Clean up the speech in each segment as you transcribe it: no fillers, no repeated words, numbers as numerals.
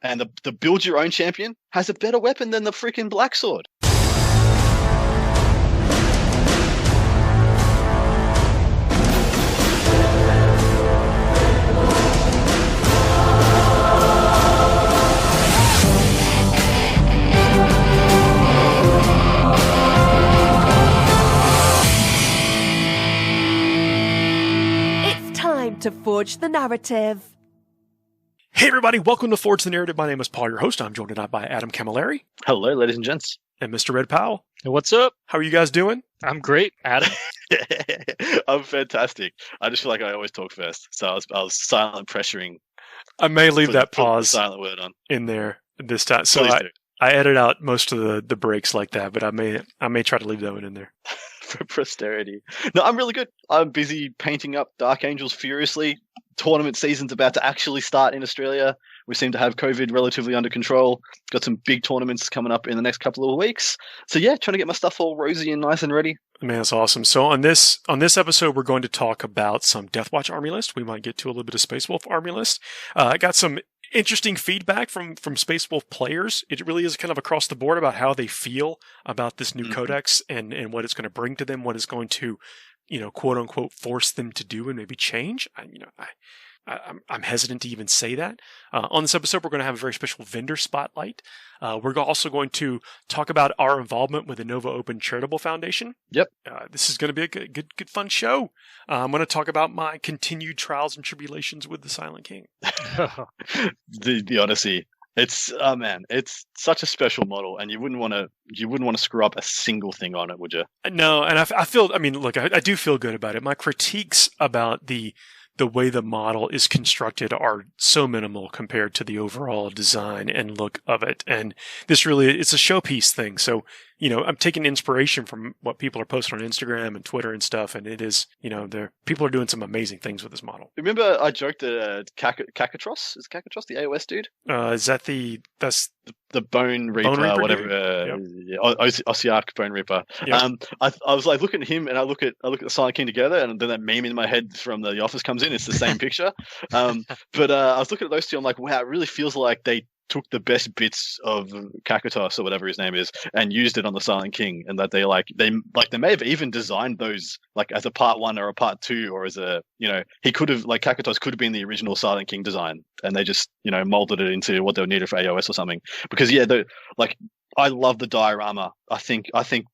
And the build your own champion has a better weapon than the freaking black sword. To forge the narrative. Hey everybody, welcome to Forge the Narrative. My name is Paul, your host. I'm joined tonight by Adam Camilleri. Hello, ladies and gents. And Mr. Red Powell. Hey, what's up? How are you guys doing? I'm great, Adam. I'm fantastic. I just feel like I always talk first, so I was silent pressuring. I may leave that pause silent word on in there this time. So I edit out most of the breaks like that, but I may try to leave that one in there. For posterity. No, I'm really good. I'm busy painting up Dark Angels furiously. Tournament season's about to actually start in Australia. We seem to have COVID relatively under control. Got some big tournaments coming up in the next couple of weeks. So yeah, trying to get my stuff all rosy and nice and ready. Man, that's awesome. So on this episode, we're going to talk about some Deathwatch army list. We might get to a little bit of Space Wolf army list. I got some interesting feedback from Space Wolf players. It really is kind of across the board about how they feel about this new codex and what it's going to bring to them, what it's going to, quote unquote, force them to do and maybe change. I'm hesitant to even say that. On this episode, we're going to have a very special vendor spotlight. We're also going to talk about our involvement with the Nova Open Charitable Foundation. Yep. This is going to be a good fun show. I'm going to talk about my continued trials and tribulations with the Silent King. the Odyssey. It's it's such a special model, and you wouldn't want to screw up a single thing on it, would you? No, and I feel. I mean, look, I do feel good about it. My critiques about the way the model is constructed are so minimal compared to the overall design and look of it. And this really, it's a showpiece thing. So, I'm taking inspiration from what people are posting on Instagram and Twitter and stuff. And it is, people are doing some amazing things with this model. Remember I joked that Kakatros? Is Kakatros the AOS dude? Is that that's the Bone Reaper, whatever. Ossiarch Bone Reaper. Yep. I was like looking at him and I look at the Silent King together, and then that meme in my head from The Office comes in. It's the same picture. But I was looking at those two. I'm like, wow, it really feels like they took the best bits of Kakatos or whatever his name is and used it on the Silent King, and that they may have even designed those like as a part 1 or a part 2 or as a he could have Kakatos could have been the original Silent King design, and they just molded it into what they would need for AOS or something. Because I love the diorama. I think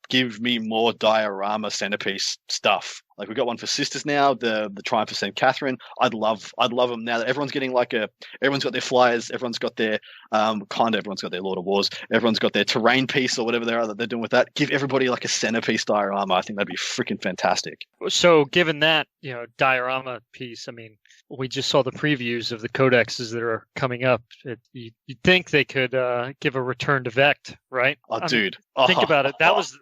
give me more diorama centerpiece stuff. Like we got one for Sisters now, the Triumph of St. Catherine. I'd love them now that everyone's getting everyone's got their flyers, everyone's got their everyone's got their Lord of Wars, everyone's got their terrain piece or whatever that they're doing with that. Give everybody like a centerpiece diorama. I think that'd be freaking fantastic. So given that, diorama piece, I mean, we just saw the previews of the codexes that are coming up. You'd think they could give a return to Vect, right? Dude. Think about it. That was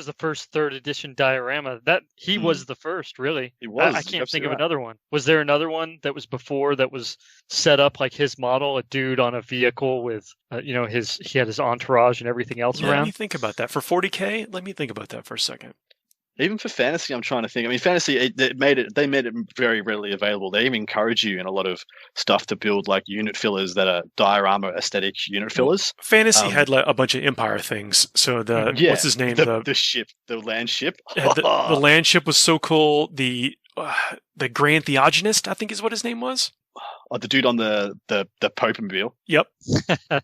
the first 3rd edition diorama. That he was the first, really. He was. I can't think of another one. Was there another one that was before that was set up like his model, a dude on a vehicle with he had his entourage and everything else around? Let me think about that. For 40k, let me think about that for a second. Even for fantasy, I'm trying to think. I mean, fantasy, they made it very readily available. They even encourage you in a lot of stuff to build like unit fillers that are diorama aesthetic unit fillers. Fantasy had like a bunch of Empire things. So what's his name? The ship, the land ship. The land ship was so cool. The Grand Theogenist, I think is what his name was. Oh, the dude on the Pope-mobile. Yep.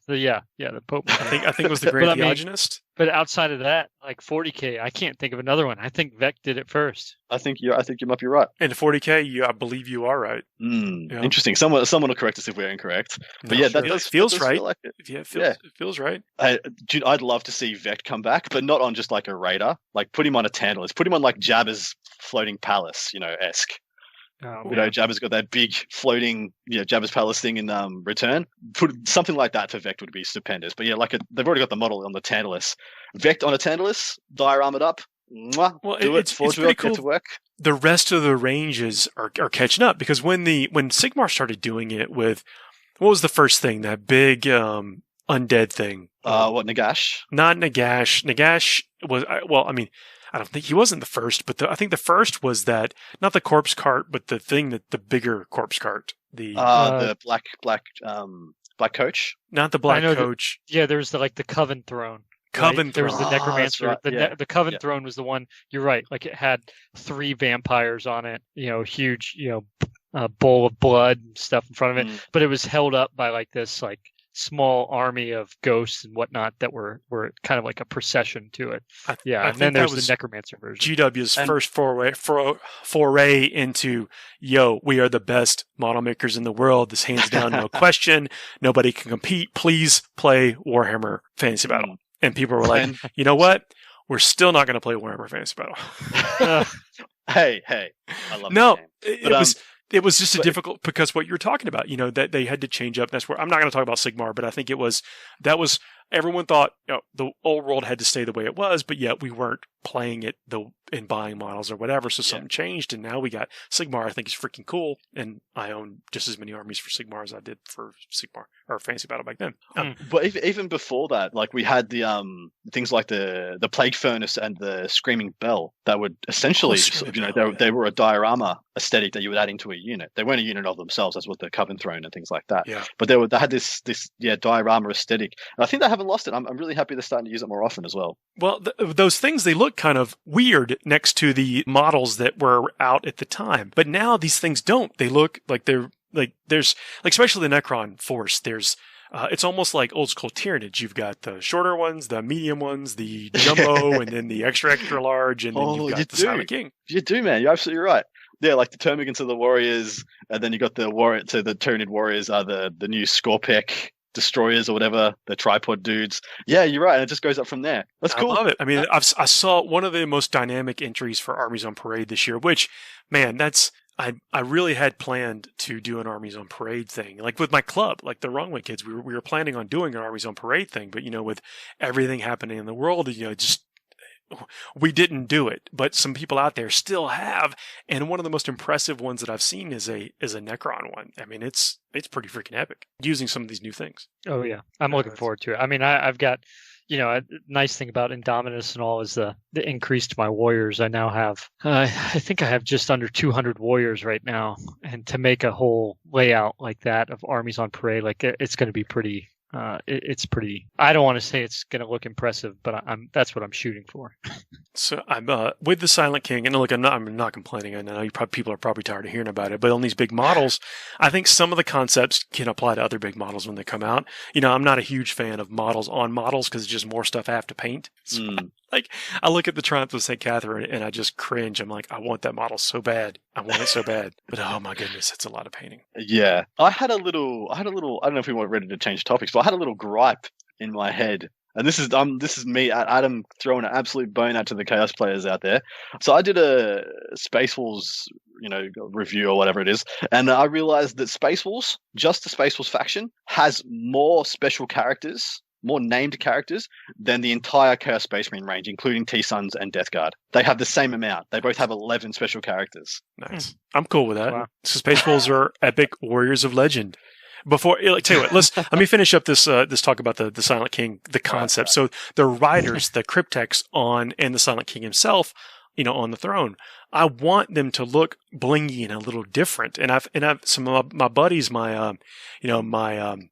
the Pope. I think it was the Grand Theogenist. But outside of that, like 40k, I can't think of another one. I think Vec did it first. I think you might be right. And 40k, I believe you are right. Yeah. Interesting. Someone will correct us if we're incorrect. But that feels right. Feel like it. It feels right. Dude, I'd love to see Vect come back, but not on just like a raider. Like put him on a Tantalus. Put him on like Jabba's floating palace, esque. Jabba's got that big floating, Jabba's palace thing in Return. Put something like that for Vect would be stupendous. But they've already got the model on the Tantalus. Vect on a Tantalus, dioramaed up. Well, it's pretty cool. To work. The rest of the ranges are catching up, because when Sigmar started doing it with, what was the first thing? That big undead thing. Nagash? Not Nagash. Nagash was I don't think he wasn't the first, but I think the first was that, not the corpse cart, but the bigger corpse cart. The black Coach. Not the Black Coach. There's the Coven Throne. Coven right? There was the Necromancer. Right. The Coven Throne was the one. You're right. Like it had 3 vampires on it. Huge. Bowl of blood and stuff in front of it. But it was held up by this small army of ghosts and whatnot that were kind of like a procession to it. And then there's the Necromancer version. GW's first foray into, we are the best model makers in the world. This hands down, no question. Nobody can compete. Please play Warhammer Fantasy Battle. And people were like, you know what? We're still not going to play Warhammer Fantasy Battle. Hey, I love that game. It was just difficult because what you were talking about, that they had to change up. That's where I'm not going to talk about Sigmar, but I think everyone thought the old world had to stay the way it was, but yet we weren't playing it and buying models or whatever. So something changed, and now we got Sigmar. I think is freaking cool, and I own just as many armies for Sigmar as I did for Sigmar or Fantasy Battle back then. But even before that, we had the things like the Plague Furnace and the Screaming Bell that would essentially, they were a diorama aesthetic that you would add into a unit. They weren't a unit of themselves, as was the Coven Throne and things like that. Yeah. But they had this diorama aesthetic, and I think they haven't lost it. I'm really happy they're starting to use it more often as well. Well, those things, they look kind of weird next to the models that were out at the time, but now these things don't. They look like there's especially the Necron Force. There's it's almost like old school Tyranids. You've got the shorter ones, the medium ones, the jumbo, and then the extra large, and then you've got the Silent King. You do, man. You're absolutely right. Yeah, like the Termagants are the warriors, and then you got the Tyranid warriors are the new Scorpec destroyers or whatever, the tripod dudes. Yeah, you're right. And it just goes up from there. That's cool. I love it. I mean, I saw one of the most dynamic entries for Armies on Parade this year, which, man, I really had planned to do an Armies on Parade thing. Like with my club, like the Wrong Way Kids, we were planning on doing an Armies on Parade thing, but with everything happening in the world, just we didn't do it, but some people out there still have. And one of the most impressive ones that I've seen is a Necron one. I mean, it's pretty freaking epic using some of these new things. Oh yeah. I'm looking forward to it. I mean, I've got, a nice thing about Indominus and all is the increase to my warriors. I now have, I think I have just under 200 warriors right now. And to make a whole layout like that of Armies on Parade, it's going to be pretty, it's pretty. I don't want to say it's going to look impressive, but that's what I'm shooting for. So I'm with the Silent King, and look, I'm not complaining. I know people are probably tired of hearing about it, but on these big models, I think some of the concepts can apply to other big models when they come out. I'm not a huge fan of models on models because it's just more stuff I have to paint. So I look at the Triumph of St. Catherine and I just cringe. I'm like, I want that model so bad. I want it so bad. But oh my goodness, it's a lot of painting. Yeah. I had a little, I don't know if we were ready to change topics, but I had a little gripe in my head. And this is me, Adam, throwing an absolute bone out to the Chaos players out there. So I did a Space Wolves, review or whatever it is, and I realized that Space Wolves, just the Space Wolves faction, has more special characters, more named characters than the entire Chaos Space Marine range, including T-Suns and Death Guard. They have the same amount. They both have 11 special characters. Nice. I'm cool with that. Wow. So Space Wolves are epic warriors of legend. Before, tell you what, let me finish up this talk about the Silent King, the concept. Right. So the riders, the Cryptex and the Silent King himself, on the throne, I want them to look blingy and a little different. And I've some of my buddies, my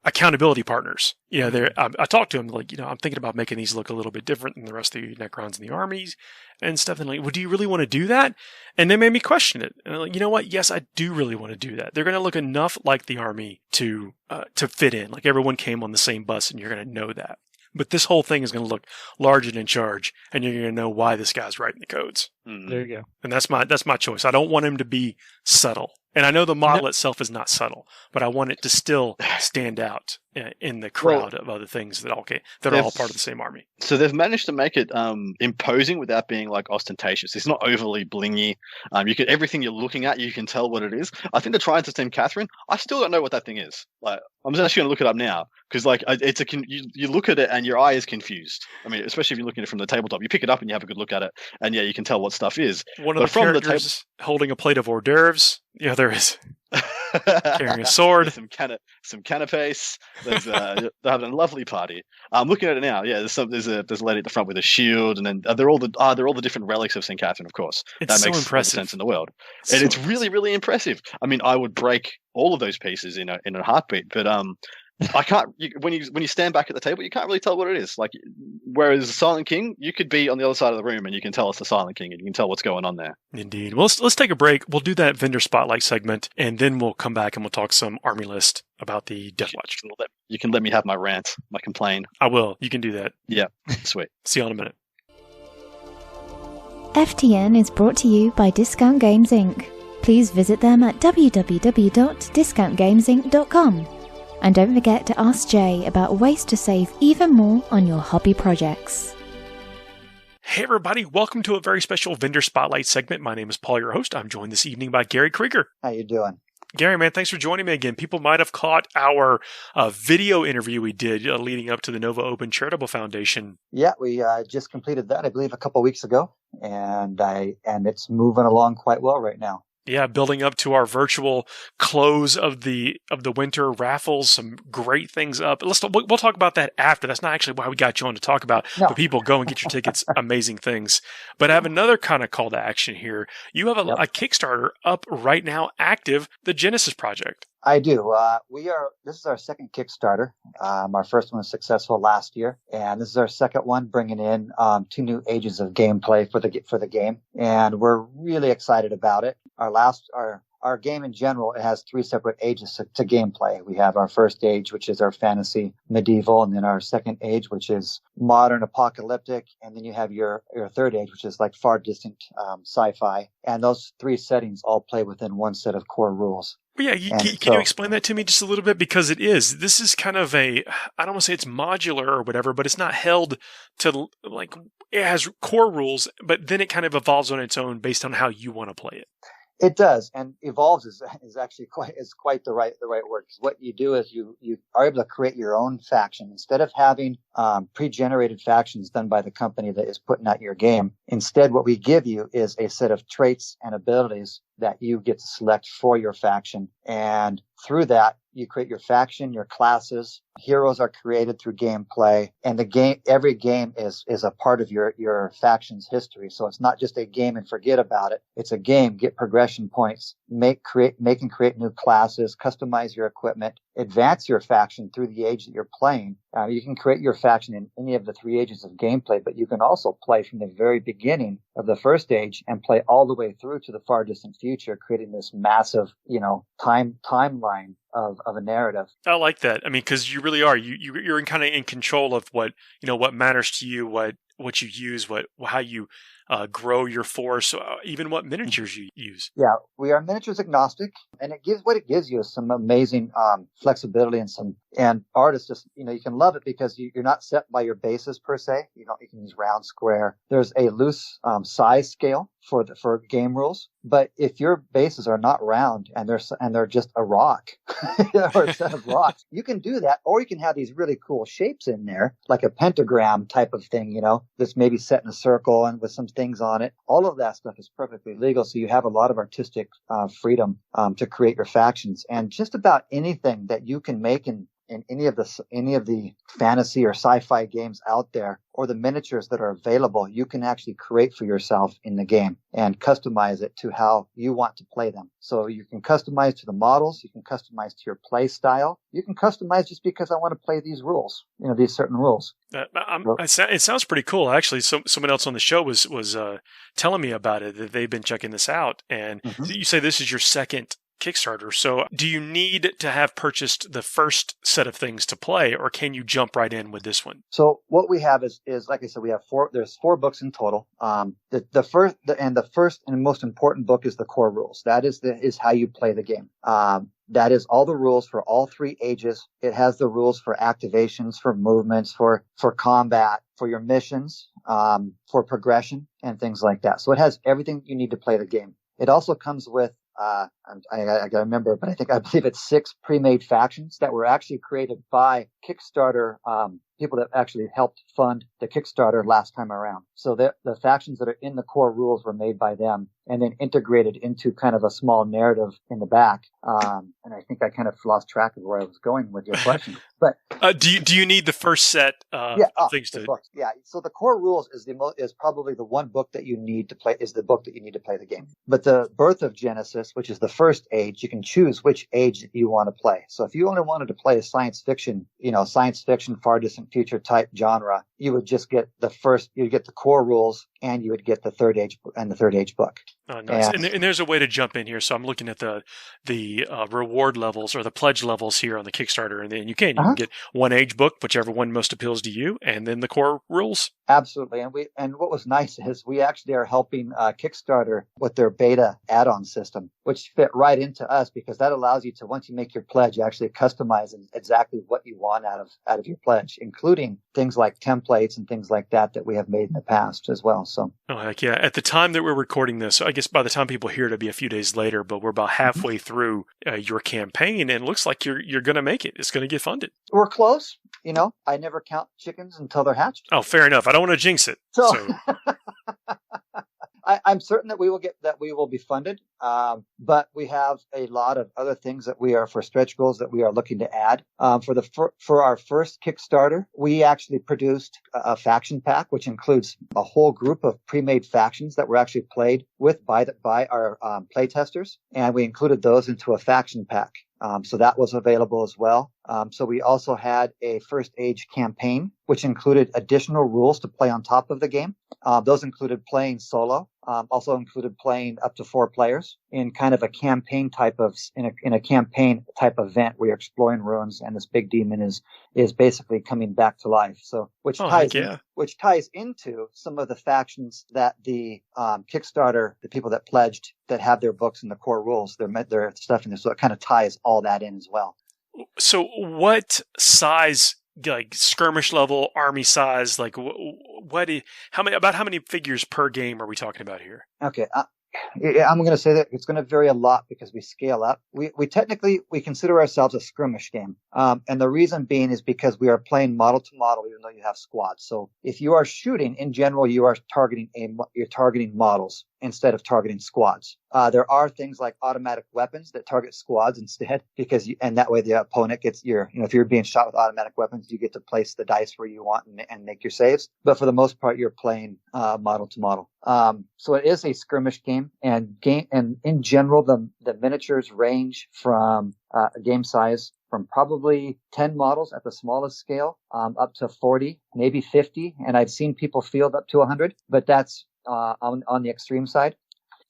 accountability partners, I talked to them I'm thinking about making these look a little bit different than the rest of the Necrons in the armies and stuff. And well, do you really want to do that? And they made me question it. And I'm like, you know what? Yes, I do really want to do that. They're going to look enough like the army to fit in. Like everyone came on the same bus, and you're going to know that. But this whole thing is going to look large and in charge, and you're going to know why this guy's writing the codes. There you go. And that's my choice. I don't want him to be subtle. And I know the model itself is not subtle, but I want it to still stand out in the crowd of other things that are all part of the same army. So they've managed to make it imposing without being ostentatious. It's not overly blingy. Everything you're looking at, you can tell what it is. I think the Triumph of St. Catherine, I still don't know what that thing is. I'm just actually going to look it up now because you look at it and your eye is confused. I mean, especially if you're looking at it from the tabletop, you pick it up and you have a good look at it, and you can tell what stuff is. One of the characters holding a plate of hors d'oeuvres. Yeah, there is. Carrying a sword. Some canapes. They're having a lovely party. I'm looking at it now. Yeah, there's a lady at the front with a shield, and then they're all the different relics of St. Catherine, of course. That makes all the sense in the world. It's really, really impressive. I mean, I would break all of those pieces in a heartbeat, but I can't. When you stand back at the table, you can't really tell what it is. Like, whereas Silent King, you could be on the other side of the room and you can tell it's the Silent King and you can tell what's going on there. Indeed. Well, let's take a break. We'll do that vendor spotlight segment, and then we'll come back and we'll talk some army list about the Deathwatch. You can let me have my rant, my complaint. I will. You can do that. Yeah, sweet. See you in a minute. FTN is brought to you by Discount Games Inc. Please visit them at www.discountgamesinc.com. And don't forget to ask Jay about ways to save even more on your hobby projects. Hey everybody, welcome to a very special vendor spotlight segment. My name is Paul, your host. I'm joined this evening by Gary Krieger. How you doing? Gary, man, thanks for joining me again. People might have caught our video interview we did leading up to the Nova Open Charitable Foundation. Yeah, we just completed that, I believe, a couple of weeks ago, and it's moving along quite well right now. Yeah, building up to our virtual close of the winter raffles, some great things up. We'll talk about that after. That's not actually why we got you on to talk about. No. But people, go and get your tickets. Amazing things. But I have another kind of call to action here. You have a Kickstarter up right now, active, the Genesis Project. I do. This is our second Kickstarter. Our first one was successful last year, and this is our second one, bringing in 2 new ages of gameplay for the game, and we're really excited about it. Our game in general, it has 3 separate ages to gameplay. We have our first age, which is our fantasy medieval, and then our second age, which is modern apocalyptic, and then you have your third age, which is like far distant sci-fi. And those 3 settings all play within one set of core rules. Yeah, can you explain that to me just a little bit? Because this is kind of I don't want to say it's modular or whatever, but it's not held to, like, it has core rules, but then it kind of evolves on its own based on how you want to play it. It does, and evolves is actually quite the right word. Because what you do is you are able to create your own faction instead of having pre-generated factions done by the company that is putting out your game. Instead, what we give you is a set of traits and abilities that you get to select for your faction, and through that, you create your faction, your classes. Heroes are created through gameplay, and every game is a part of your faction's history. So it's not just a game and forget about it. It's a game, get progression points, create new classes, customize your equipment, advance your faction through the age that you're playing. You can create your faction in any of the 3 ages of gameplay, but you can also play from the very beginning of the first age and play all the way through to the far distant future, creating this massive, timeline of a narrative. I like that. I mean, because you really are. You're kind of in control of what matters to you, what you use, how you grow your force, even what miniatures you use. Yeah, we are miniatures agnostic, and it gives you is some amazing flexibility and artists just you can love it because you're not set by your bases per se. You can use round, square. There's a loose size scale for game rules, but if your bases are not round and they're just a rock or a set of rocks, you can do that, or you can have these really cool shapes in there, like a pentagram type of thing, that's maybe set in a circle and with some things on it. All of that stuff is perfectly legal, so you have a lot of artistic freedom to create your factions, and just about anything that you can make in any of the fantasy or sci-fi games out there, or the miniatures that are available, you can actually create for yourself in the game and customize it to how you want to play them. So you can customize to the models, you can customize to your play style, you can customize just because I want to play these rules, these certain rules. It sounds pretty cool. Actually, someone else on the show was telling me about it, that they've been checking this out, and you say this is your second Kickstarter. So do you need to have purchased the first set of things to play, or can you jump right in with this one? So what we have is like I said, we have there's 4 books in total. The first and most important book is the core rules. That is how you play the game. That is all the rules for all 3 ages. It has the rules for activations, for movements, for combat, for your missions, for progression and things like that. So it has everything you need to play the game. It also comes with I gotta remember, but I believe it's 6 pre-made factions that were actually created by Kickstarter people that actually helped fund the Kickstarter last time around. So the factions that are in the core rules were made by them and then integrated into kind of a small narrative in the back. And I think I kind of lost track of where I was going with your question. But do you need the first set of things to? Books. Yeah. So the core rules is probably the one book that you need to play. Is the book that you need to play the game. But the Birth of Genesis, which is the first age, you can choose which age that you want to play. So if you only wanted to play a science fiction, far distant future type genre, you would just get you'd get the core rules, and you would get the third age book. Oh, nice. And there's a way to jump in here. So I'm looking at the reward levels or the pledge levels here on the Kickstarter, and then you can get one age book, whichever one most appeals to you, and then the core rules. Absolutely. And what was nice is we actually are helping Kickstarter with their beta add-on system, which fit right into us because that allows you to, once you make your pledge, actually customize exactly what you want out of your pledge, including things like templates and things like that we have made in the past as well. So. Oh, heck yeah. At the time that we're recording this, I guess by the time people hear it, it'll be a few days later, but we're about halfway through your campaign, and it looks like you're going to make it. It's going to get funded. We're close. I never count chickens until they're hatched. Oh, fair enough. I don't want to jinx it. So. I'm certain that we will be funded, but we have a lot of other things that we are for stretch goals that we are looking to add. For our first Kickstarter, we actually produced a faction pack, which includes a whole group of pre-made factions that were actually played with by our playtesters, and we included those into a faction pack. So that was available as well. So we also had a first age campaign, which included additional rules to play on top of the game. Those included playing solo, also included playing up to 4 players in kind of a campaign type of, in a campaign type event where you're exploring ruins and this big demon is basically coming back to life. So, which ties into some of the factions that the Kickstarter, the people that pledged that have their books and the core rules, their stuff in there. So it kind of ties all that in as well. So what size, like skirmish level, army size, like how many figures per game are we talking about here? Okay. I'm going to say that it's going to vary a lot because we scale up. We technically consider ourselves a skirmish game. And the reason being is because we are playing model to model, even though you have squads. So if you are shooting in general, you're targeting models instead of targeting squads. There are things like automatic weapons that target squads instead, and that way the opponent gets if you're being shot with automatic weapons, you get to place the dice where you want and make your saves. But for the most part, you're playing model to model. So it is a skirmish game, and in general, the miniatures range from a game size from probably 10 models at the smallest scale, up to 40, maybe 50, and I've seen people field up to 100, but that's on the extreme side.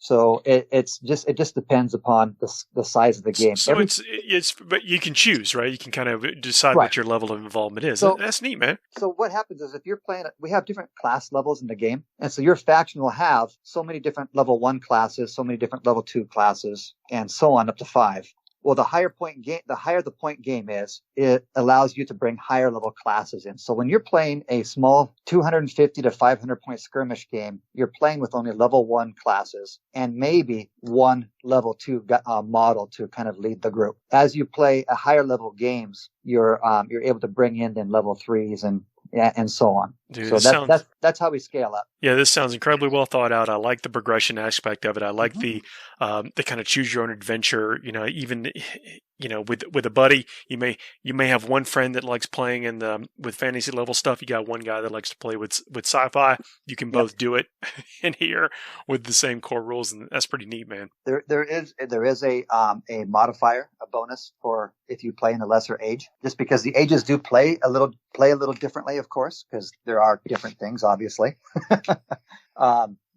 So it just depends upon the size of the game. So but you can choose, right? You can kind of decide what your level of involvement is. So, that's neat, man. So what happens is if you're playing, we have different class levels in the game, and so your faction will have so many different level 1 classes, so many different level 2 classes, and so on up to 5. Well, the higher the point game is, it allows you to bring higher level classes in. So when you're playing a small 250 to 500 point skirmish game, you're playing with only level 1 classes and maybe one level 2 model to kind of lead the group. As you play a higher level games, you're able to bring in then level 3s and so on. Dude, so that's how we scale up. Yeah, this sounds incredibly well thought out. I like the progression aspect of it. I like the kind of choose your own adventure. Even with a buddy, you may have one friend that likes playing with fantasy level stuff. You got one guy that likes to play with sci-fi. You can both do it in here with the same core rules, and that's pretty neat, man. There is a modifier, a bonus for if you play in a lesser age, just because the ages do play a little differently, of course, because there are different things, obviously.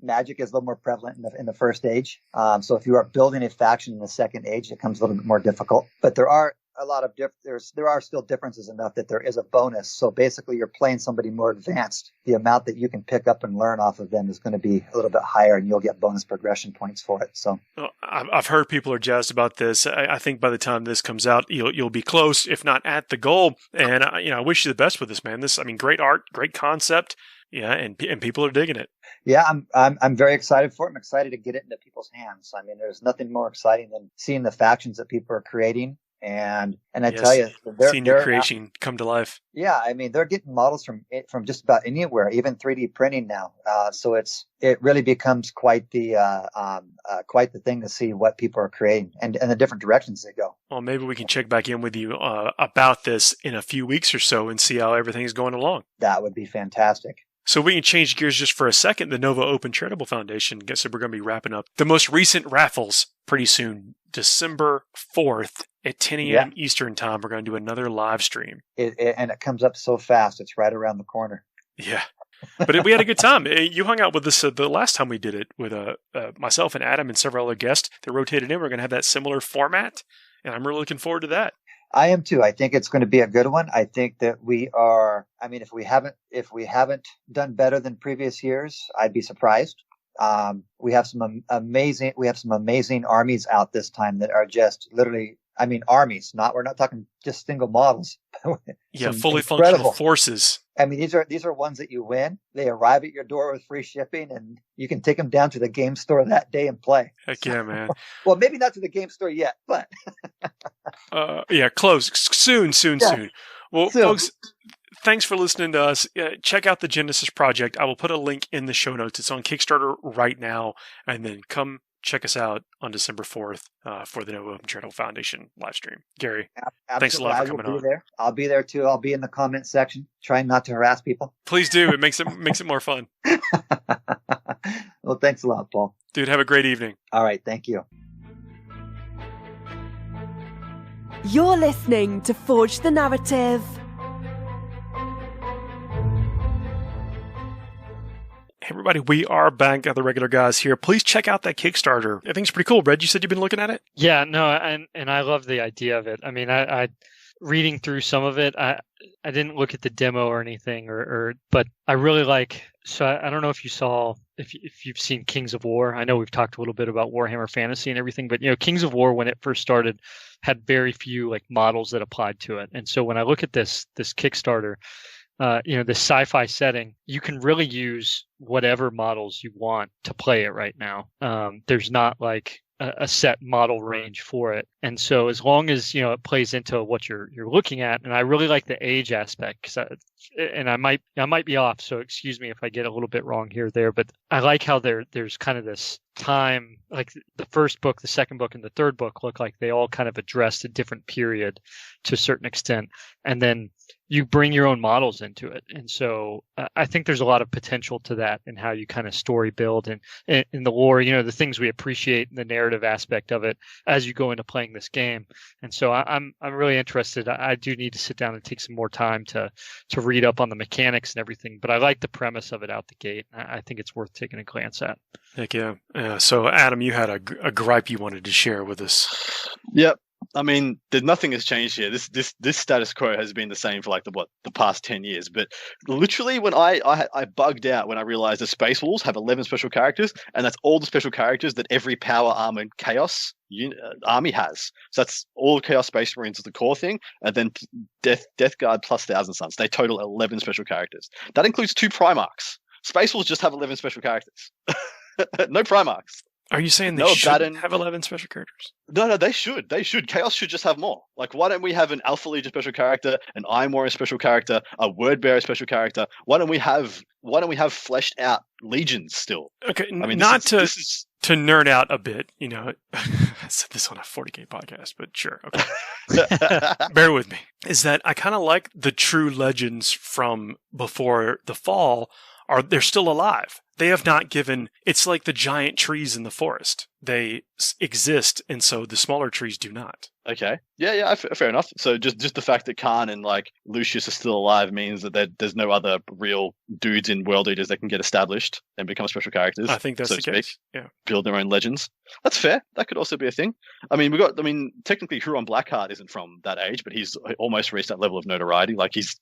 Magic is a little more prevalent in the first age. So if you are building a faction in the second age, it becomes a little bit more difficult. But there are a lot of there are still differences enough that there is a bonus. So basically, you're playing somebody more advanced. The amount that you can pick up and learn off of them is going to be a little bit higher, and you'll get bonus progression points for it. So I've heard people are jazzed about this. I think by the time this comes out, you'll be close, if not at the goal. And I wish you the best with this, man. Great art, great concept. Yeah, and people are digging it. Yeah, I'm very excited for it. I'm excited to get it into people's hands. I mean, there's nothing more exciting than seeing the factions that people are creating and I tell you, seeing your creation come to life. Yeah, I mean, they're getting models from just about anywhere, even 3D printing now. So it really becomes quite the thing to see what people are creating and the different directions they go. Well, maybe we can check back in with you about this in a few weeks or so and see how everything's going along. That would be fantastic. So we can change gears just for a second. The Nova Open Charitable Foundation, guess we're going to be wrapping up the most recent raffles pretty soon. December 4th at 10 a.m. Eastern time, we're going to do another live stream. And it comes up so fast. It's right around the corner. Yeah. But we had a good time. You hung out with us the last time we did it with myself and Adam and several other guests that rotated in. We're going to have that similar format, and I'm really looking forward to that. I am too. I think it's going to be a good one. I think that we are. I mean, if we haven't done better than previous years, I'd be surprised. We have some amazing armies out this time that are just literally. I mean, armies. We're not talking just single models. Yeah, fully functional forces. I mean, these are ones that you win. They arrive at your door with free shipping, and you can take them down to the game store that day and play. Heck yeah, man. Well, maybe not to the game store yet, but close soon. Well, folks, thanks for listening to us. Check out the Genesis project. I will put a link in the show notes. It's on Kickstarter right now, and then come check us out on December 4th for the Nova Open Charitable Foundation live stream. Gary, thanks a lot for coming on. There. I'll be there too. I'll be in the comment section, trying not to harass people. Please do. It makes it more fun. Well, thanks a lot, Paul. Dude, have a great evening. All right, thank you. You're listening to Forge the Narrative. Everybody, we are back at the regular guys here. Please check out that Kickstarter. I think it's pretty cool. Brad, you said you've been looking at it? Yeah, no, and I love the idea of it. I mean, I reading through some of it, I didn't look at the demo or anything, but I really like. So I don't know if you saw, if you've seen Kings of War. I know we've talked a little bit about Warhammer Fantasy and everything, but Kings of War when it first started had very few models that applied to it, and so when I look at this Kickstarter. This sci-fi setting, you can really use whatever models you want to play it right now. There's not a set model range for it. And so as long as, it plays into what you're looking at, and I really like the age aspect, and I might be off, so excuse me if I get a little bit wrong here or there, but I like how there's kind of this time, like the first book, the second book, and the third book look like they all kind of addressed a different period to a certain extent. And then you bring your own models into it. And so I think there's a lot of potential to that and how you kind of story build and in the lore, the things we appreciate in the narrative aspect of it as you go into playing this game. And so I'm really interested. I do need to sit down and take some more time to read up on the mechanics and everything, but I like the premise of it out the gate. I think it's worth taking a glance at. Heck yeah. So Adam, you had a gripe you wanted to share with us. Yep. I mean, nothing has changed here. This status quo has been the same for the past 10 years. But literally, when I bugged out when I realized the Space Wolves have 11 special characters, and that's all the special characters that every Power Armored Chaos army has. So that's all Chaos Space Marines is the core thing, and then Death Guard plus Thousand Suns. They total 11 special characters. That includes 2 Primarchs. Space Wolves just have 11 special characters. No Primarchs. Are you saying they shouldn't have 11 special characters? No, they should. Chaos should just have more. Why don't we have an Alpha Legion special character, an Iron Warrior special character, a Word Bearer special character? Why don't we have fleshed out legions still? Okay, I mean, to nerd out a bit, I said this on a 40k podcast, but sure, okay. Bear with me. Is that I kind of like the true legends from before the fall. They're still alive. They have not given. It's like the giant trees in the forest. They exist, and so the smaller trees do not. Okay. Yeah, fair enough. So just the fact that Khan and Lucius are still alive means that there's no other real dudes in World Eaters that can get established and become special characters. I think that's the case. Yeah. Build their own legends. That's fair. That could also be a thing. I mean, technically Huron Blackheart isn't from that age, but he's almost reached that level of notoriety. He's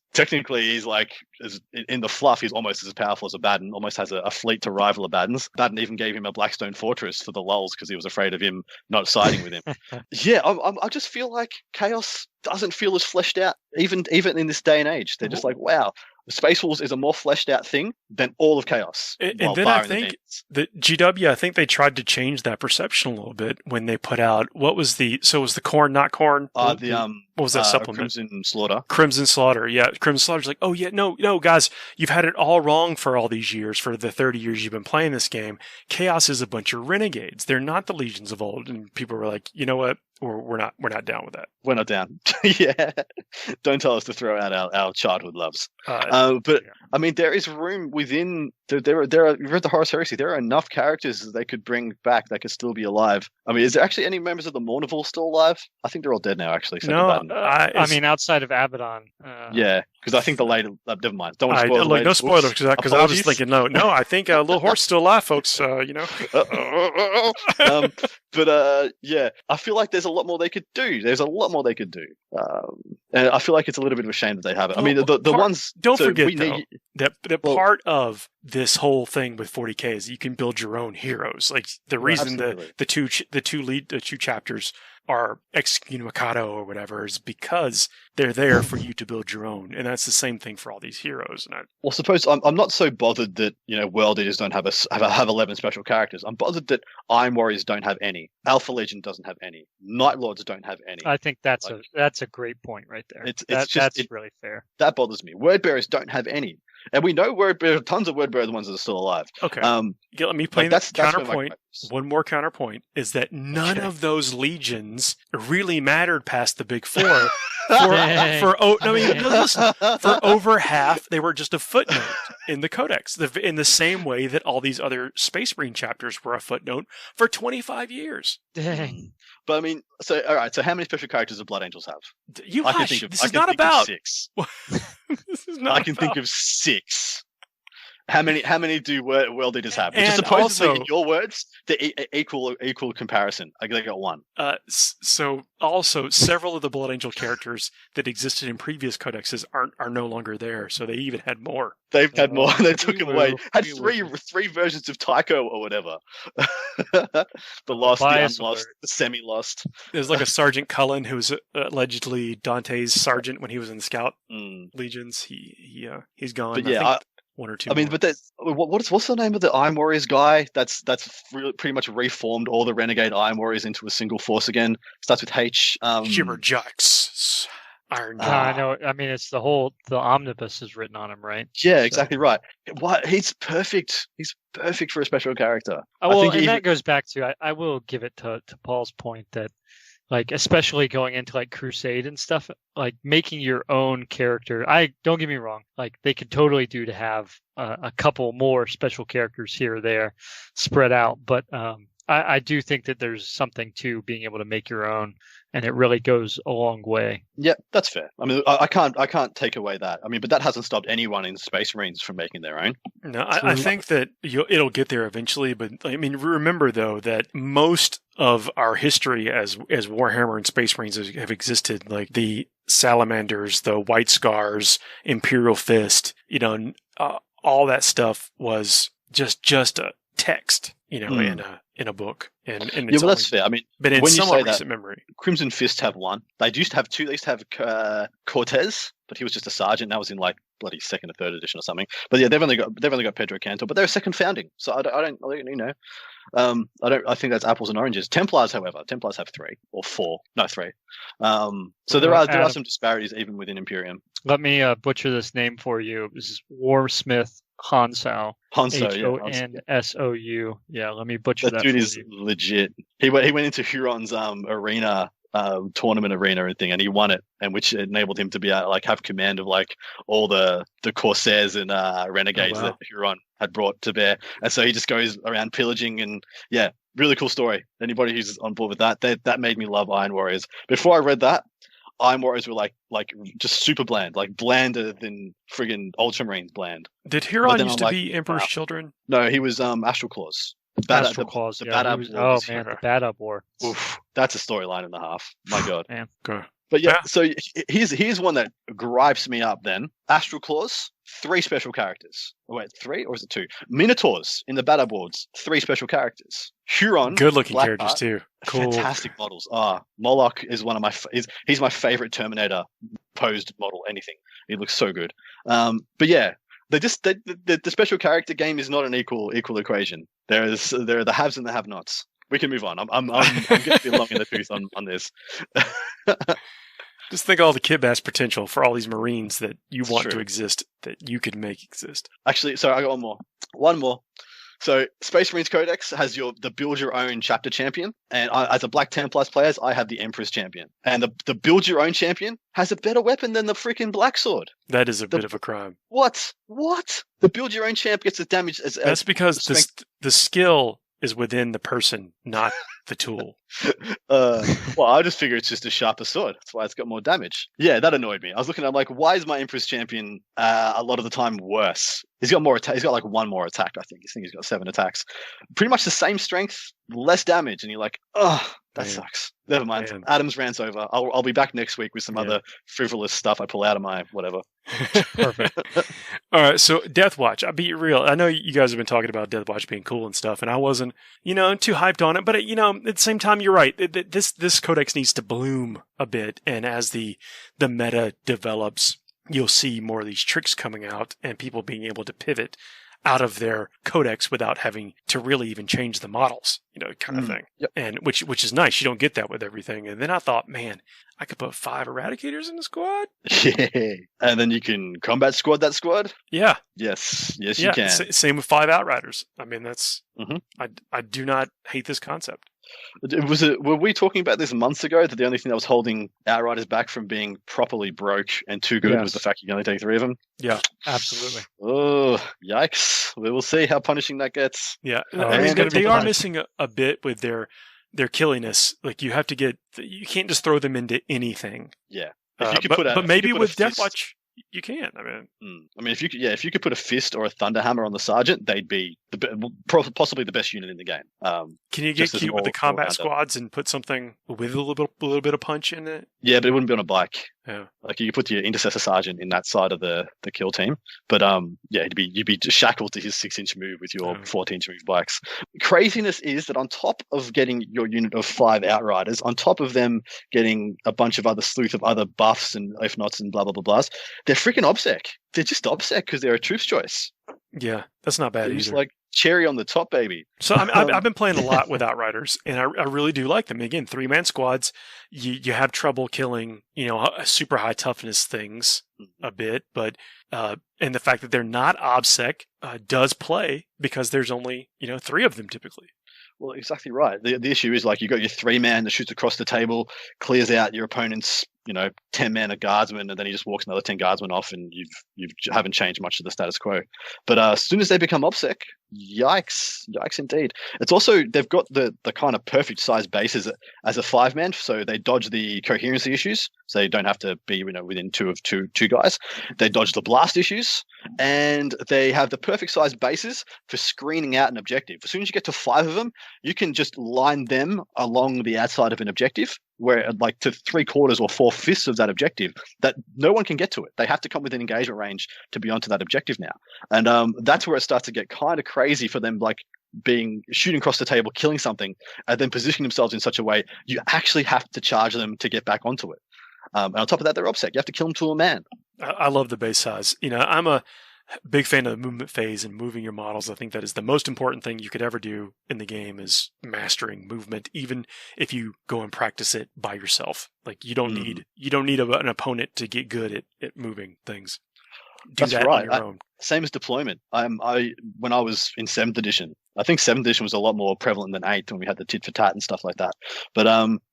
in the fluff, he's almost as powerful as Abaddon, almost has a fleet to rival Abaddon's. Abaddon even gave him a Blackstone Fortress for the lulz because he was afraid of him not siding with him. Yeah, I just feel like Chaos doesn't feel as fleshed out, even in this day and age. They're just wow, Space Wolves is a more fleshed out thing than all of Chaos. And then I think that GW, I think they tried to change that perception a little bit when they put out, what was the Corn, not Corn? What was that supplement? Crimson Slaughter. Crimson Slaughter, yeah. Crimson Slaughter's like, oh yeah, no, guys, you've had it all wrong for all these years, for the 30 years you've been playing this game. Chaos is a bunch of renegades. They're not the legions of old. And people were like, you know what? We're not down with that. We're not down. Yeah. Don't tell us to throw out our childhood loves. But I mean, there is room within. There are. You've read the Horus Heresy. There are enough characters that they could bring back that could still be alive. I mean, is there actually any members of the Mournival still alive? I think they're all dead now. Actually, no. I mean, outside of Abaddon. Yeah, because I think the later. Never mind. Don't want to spoil. No spoilers, because I was thinking, no. I think Little Horse is still alive, folks. You know. But yeah, I feel like there's a lot more they could do. There's a lot more they could do. And I feel like it's a little bit of a shame that they haven't. I mean, the ones. Don't forget that part of this whole thing with 40k is you can build your own heroes. Like the reason the two chapters are excommunicado or whatever is because they're there for you to build your own, and that's the same thing for all these heroes. Well, suppose I'm not so bothered that World Eaters don't have 11 special characters. I'm bothered that Iron Warriors don't have any. Alpha Legion doesn't have any. Night Lords don't have any. I think that's a great point right there. That's really fair. That bothers me. Word Bearers don't have any. And we know tons of Word Bearers are the ones that are still alive. Okay. Let me play that counterpoint. One more counterpoint is that none of those legions really mattered past the big four. For over half, they were just a footnote in the Codex. In the same way that all these other Space Marine chapters were a footnote for 25 years. Dang. But I mean, all right. So how many special characters do Blood Angels have? This is not about 6. I can think of 6. How many do World Eaters have? Which is supposedly, in your words, the equal comparison. They got 1. So also, several of the Blood Angel characters that existed in previous codexes are no longer there. So they even had more. They've had more. They took them away. Had three versions of Tycho or whatever. The lost, the unlost, the semi-lost. There's like a Sergeant Cullen who was allegedly Dante's sergeant when he was in the Scout Legions. He's gone. But yeah. 1 or 2. I mean, but what's the name of the Iron Warriors guy? That's really pretty much reformed all the Renegade Iron Warriors into a single force again. Starts with H. Jibberjax. Iron. I know. I mean, it's the omnibus is written on him, right? Yeah, exactly right. He's perfect. He's perfect for a special character. That goes back to I will give it to Paul's point that. Like, especially going into like Crusade and stuff, like making your own character. Don't get me wrong. Like they could totally do to have a couple more special characters here or there spread out. But I do think that there's something to being able to make your own, and it really goes a long way. Yeah, that's fair. I mean, I can't take away that. I mean, but that hasn't stopped anyone in Space Marines from making their own. No, I think that it'll get there eventually. But I mean, remember though that most of our history as Warhammer and Space Marines have existed, like the Salamanders, the White Scars, Imperial Fist, all that stuff was just a text, in a book. And that's fair. I mean, but in somewhat recent memory, Crimson Fist have 1. They used to have 2. They used to have Cortez, but he was just a sergeant. That was in like bloody 2nd or 3rd edition or something. But yeah, they've only got Pedro Cantor, but they're a second founding. So I think that's apples and oranges. Templars, however, have 3 or 4. No, 3. So there are some disparities even within Imperium. Let me butcher this name for you. This is Warsmith Hansou. Honsou. Yeah, let me butcher that. That dude is legit. He went into Huron's arena, tournament arena and thing, and he won it, and which enabled him to be have command of like all the Corsairs and renegades that Huron had brought to bear. And so he just goes around pillaging, and yeah, really cool story. Anybody who's on board with that made me love Iron Warriors. Before I read that, Iron Warriors were like just super bland, like blander than friggin' Ultramarines bland. Did Huron used to be Emperor's Children? No, he was Astral Claws. The Bad Up War. Oof, that's a storyline and a half. My God. Man. Okay. But yeah, so here's one that gripes me up then. Astral Claws, 3 special characters. Wait, 3 or is it 2? Minotaurs in the Battle Boards, 3 special characters. Huron, good-looking characters too. Cool. Fantastic models. Moloch is one of he's my favorite Terminator, posed model, anything. It looks so good. But yeah, the special character game is not an equal equation. There are the haves and the have-nots. We can move on. I'm getting long in the tooth on this. Just think of all the kitbash potential for all these Marines that you want to exist, that you could make exist. Actually, sorry, I got one more. So Space Marines Codex has the build your own chapter champion, and as a Black Templars players, I have the Emperor's champion. And the build your own champion has a better weapon than the freaking Black Sword. That is a bit of a crime. What? The build your own champ gets as damage as that's because the skill is within the person, not the tool. Well, I just figure it's just a sharper sword. That's why it's got more damage. Yeah, that annoyed me. I was looking at it, I'm like, why is my Emperor's champion a lot of the time worse? He's got more attack. He's got like one more attack, I think. He's got 7 attacks. Pretty much the same strength, less damage. And you're like, oh, that sucks. Never mind. Man. Adam's rant's over. I'll be back next week with some other frivolous stuff I pull out of my whatever. Perfect. All right, so Deathwatch. I'll be real. I know you guys have been talking about Deathwatch being cool and stuff, and I wasn't, too hyped on it. But, at the same time, you're right. This codex needs to bloom a bit, and as the meta develops, you'll see more of these tricks coming out and people being able to pivot out of their codex without having to really even change the models, kind of thing. Yep. And which is nice. You don't get that with everything. And then I thought, man, I could put 5 Eradicators in the squad. Yeah. And then you can combat squad that squad. Yeah. Yes, you can. Same with 5 Outriders. I mean, that's, I do not hate this concept. Were we talking about this months ago, that the only thing that was holding Outriders back from being properly broke and too good was the fact you can only take 3 of them? Yeah, absolutely. Oh, yikes. We will see how punishing that gets. Yeah, they are missing a bit with their killiness. Like, you can't just throw them into anything. Yeah. But maybe with Deathwatch, you can. If you could put a fist or a Thunderhammer on the Sergeant, they'd be possibly the best unit in the game. Can you get cute with the combat squads and put something with a little bit of punch in it? Yeah, but it wouldn't be on a bike. Yeah, like you could put your Intercessor Sergeant in that side of the kill team, but you'd be shackled to his 6-inch move with your 14-inch move bikes. Craziness is that on top of getting your unit of 5 Outriders, on top of them getting a bunch of other sleuth of other buffs and if nots and blah blah blah blahs, they're freaking OBSEC. They're just OBSEC because they're a troops choice. Yeah, that's not bad either. It's like cherry on the top, baby. So I've been playing a lot with Outriders, and I really do like them. Again, 3-man squads, you have trouble killing, super high toughness things a bit, but and the fact that they're not OBSEC does play because there's only 3 of them typically. Well, exactly right. The issue is like you got your 3-man that shoots across the table, clears out your opponent's 10-man of guardsmen, and then he just walks another 10 guardsmen off, and you haven't changed much of the status quo. But as soon as they become OBSEC, yikes indeed. It's also, they've got the kind of perfect size bases as a 5-man, so they dodge the coherency issues, so they don't have to be within two guys. They dodge the blast issues, and they have the perfect size bases for screening out an objective. As soon as you get to 5 of them, you can just line them along the outside of an objective, where like to 3/4 or 4/5 of that objective, that no one can get to it. They have to come within engagement range to be onto that objective now. And that's where it starts to get kind of crazy for them, like shooting across the table, killing something, and then positioning themselves in such a way you actually have to charge them to get back onto it. And on top of that, they're OBSEC. You have to kill them to a man. I love the base size. I'm a big fan of the movement phase and moving your models. I think that is the most important thing you could ever do in the game, is mastering movement, even if you go and practice it by yourself. Like you don't need an opponent to get good at moving things. That's that right. On your own. Same as deployment. When I was in 7th edition, I think 7th edition was a lot more prevalent than 8th when we had the tit for tat and stuff like that. But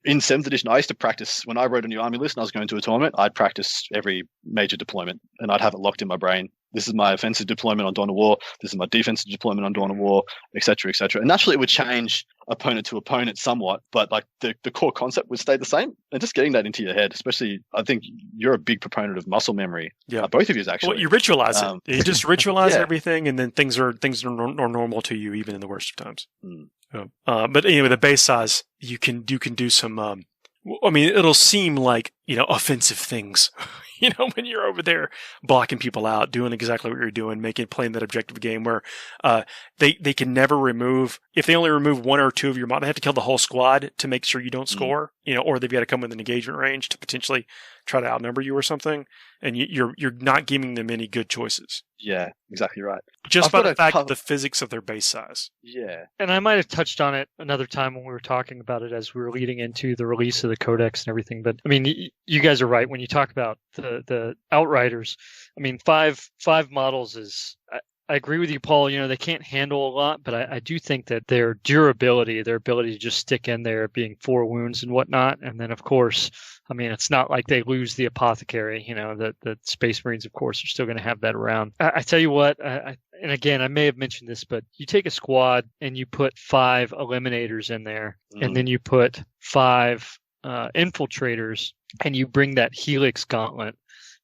in 7th edition, I used to practice, when I wrote a new army list and I was going to a tournament, I'd practice every major deployment and I'd have it locked in my brain. This is my offensive deployment on Dawn of War. This is my defensive deployment on Dawn of War, etc., etc. And naturally, it would change opponent to opponent somewhat, but like the core concept would stay the same. And just getting that into your head, especially, I think you're a big proponent of muscle memory. Yeah, both of you actually. Well, you ritualize it. You just ritualize everything, and then things are normal to you, even in the worst of times. But anyway, the base size, you can do some I mean, it'll seem like, offensive things, when you're over there blocking people out, doing exactly what you're doing, playing that objective game where they can never remove, if they only remove one or two of your mod, they have to kill the whole squad to make sure you don't score, or they've got to come within engagement range to potentially try to outnumber you or something, and you're not giving them any good choices. Yeah, exactly right. Just by the fact of the physics of their base size. Yeah. And I might have touched on it another time when we were talking about it as we were leading into the release of the Codex and everything. But I mean, you guys are right when you talk about the Outriders. I mean, five models is. I agree with you, Paul. They can't handle a lot, but I do think that their durability, their ability to just stick in there, being 4 wounds and whatnot, and then of course, I mean, it's not like they lose the apothecary. The Space Marines, of course, are still going to have that around. I tell you what, and again, I may have mentioned this, but you take a squad and you put 5 eliminators in there, and then you put 5 infiltrators, and you bring that Helix Gauntlet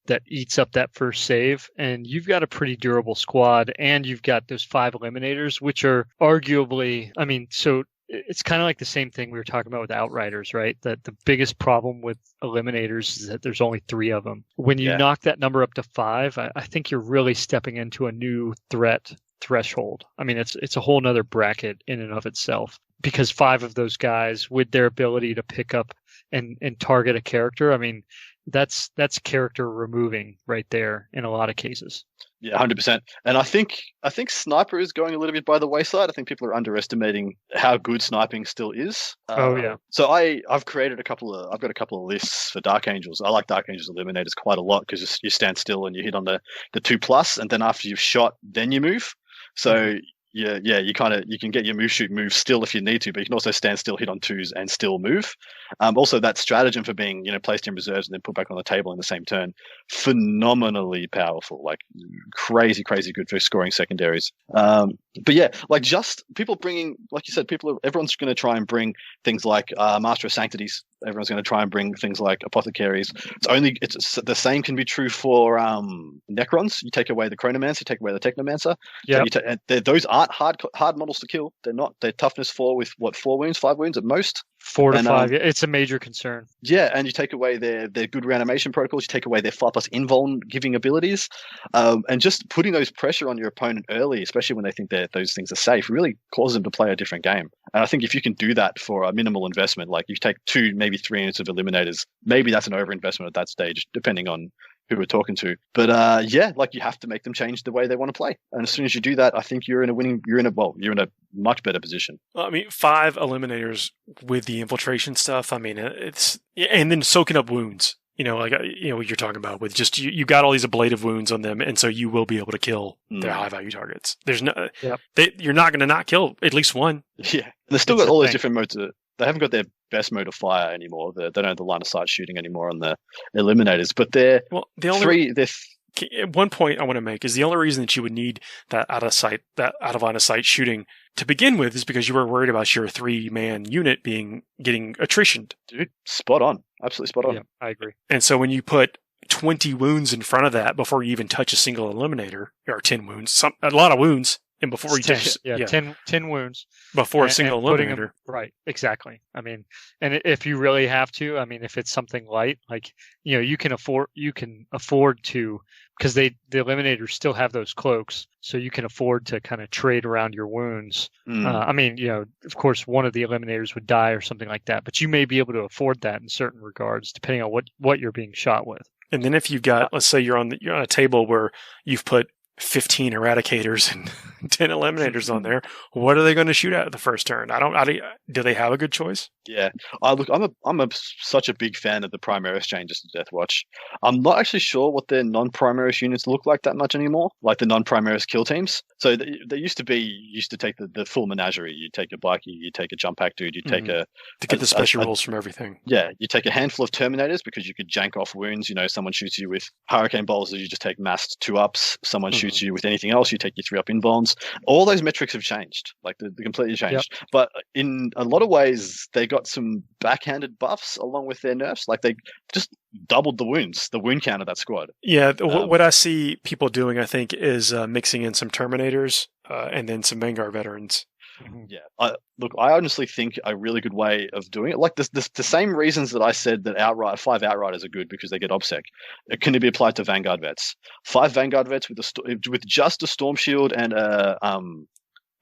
that eats up that first save, and you've got a pretty durable squad, and you've got those 5 eliminators, which are arguably, I mean, so it's kind of like the same thing we were talking about with Outriders, right? That the biggest problem with eliminators is that there's only 3 of them. When you knock that number up to 5, I think you're really stepping into a new threat threshold. I mean, it's a whole nother bracket in and of itself, because 5 of those guys with their ability to pick up and target a character, I mean, that's character removing right there in a lot of cases. Yeah, 100%. And I think sniper is going a little bit by the wayside. I think people are underestimating how good sniping still is. So I've created I've got a couple of lists for Dark Angels. I like Dark Angels Eliminators quite a lot because you stand still and you hit on the 2+, and then after you've shot, then you move. So you can get your move still if you need to, but you can also stand still, hit on 2s, and still move. Also, that stratagem for being placed in reserves and then put back on the table in the same turn, phenomenally powerful, like crazy good for scoring secondaries. But yeah, like just people bringing, like you said, everyone's going to try and bring things like Master of Sanctities. Everyone's going to try and bring things like Apothecaries. It's the same can be true for Necrons. You take away the Chronomancer, you take away the Technomancer. Yeah, those aren't hard models to kill. They're not. They're toughness 4 with 4 wounds, 5 wounds at most. 4 to 5. It's a major concern. Yeah, and you take away their good reanimation protocols. You take away their 5+ invuln giving abilities, and just putting those pressure on your opponent early, especially when they think that those things are safe, really causes them to play a different game. And I think if you can do that for a minimal investment, like you take 2, maybe 3 units of Eliminators, maybe that's an overinvestment at that stage, depending on who we're talking to. But like you have to make them change the way they want to play. And as soon as you do that, I think you're in a much better position. Well, I mean, 5 eliminators with the infiltration stuff. I mean, and then soaking up wounds. What you're talking about with just you got all these ablative wounds on them, and so you will be able to kill their high value targets. There's no, you're not going to not kill at least one. Yeah, and they've still got all those different modes. They haven't got their best mode of fire anymore. They don't have the line of sight shooting anymore on the eliminators. But one point I want to make is the only reason that you would need that out of line of sight shooting to begin with is because you were worried about your 3-man unit getting attritioned. Dude, spot on. Absolutely spot on. Yeah, I agree. And so when you put 20 wounds in front of that before you even touch a single eliminator, or 10 wounds, a lot of wounds, and before you touch 10 wounds before a single eliminator. Right, exactly. I mean, and if you really have to, I mean, if it's something light, like you can afford to, because the eliminators still have those cloaks, so you can afford to kind of trade around your wounds. I mean, of course, one of the eliminators would die or something like that, but you may be able to afford that in certain regards, depending on what you're being shot with. And then if you've got, let's say you're on a table where you've put 15 eradicators and 10 eliminators on there, what are they going to shoot at the first turn? Do they have a good choice? Yeah, I'm such a big fan of the Primaris changes to Deathwatch. I'm not actually sure what their non-Primaris units look like that much anymore, like the non-Primaris kill teams. So they used to take the full menagerie. You take a bikie, you take a jump pack dude, you take to get the special rules from everything. Yeah, you take a handful of Terminators because you could jank off wounds. Someone shoots you with Hurricane Bolts, you just take massed 2-ups. Someone shoots you with anything else, you take your 3-up invulns. All those metrics have changed, like they completely changed. Yep. But in a lot of ways, they got some backhanded buffs along with their nerfs. Like they just doubled the wound count of that squad. Yeah, what I see people doing, I think, is mixing in some Terminators and then some Vanguard veterans. Yeah, I honestly think a really good way of doing it, like the same reasons that I said that 5 Outriders are good because they get OBSEC, it can be applied to Vanguard vets. 5 Vanguard vets with just a Storm Shield and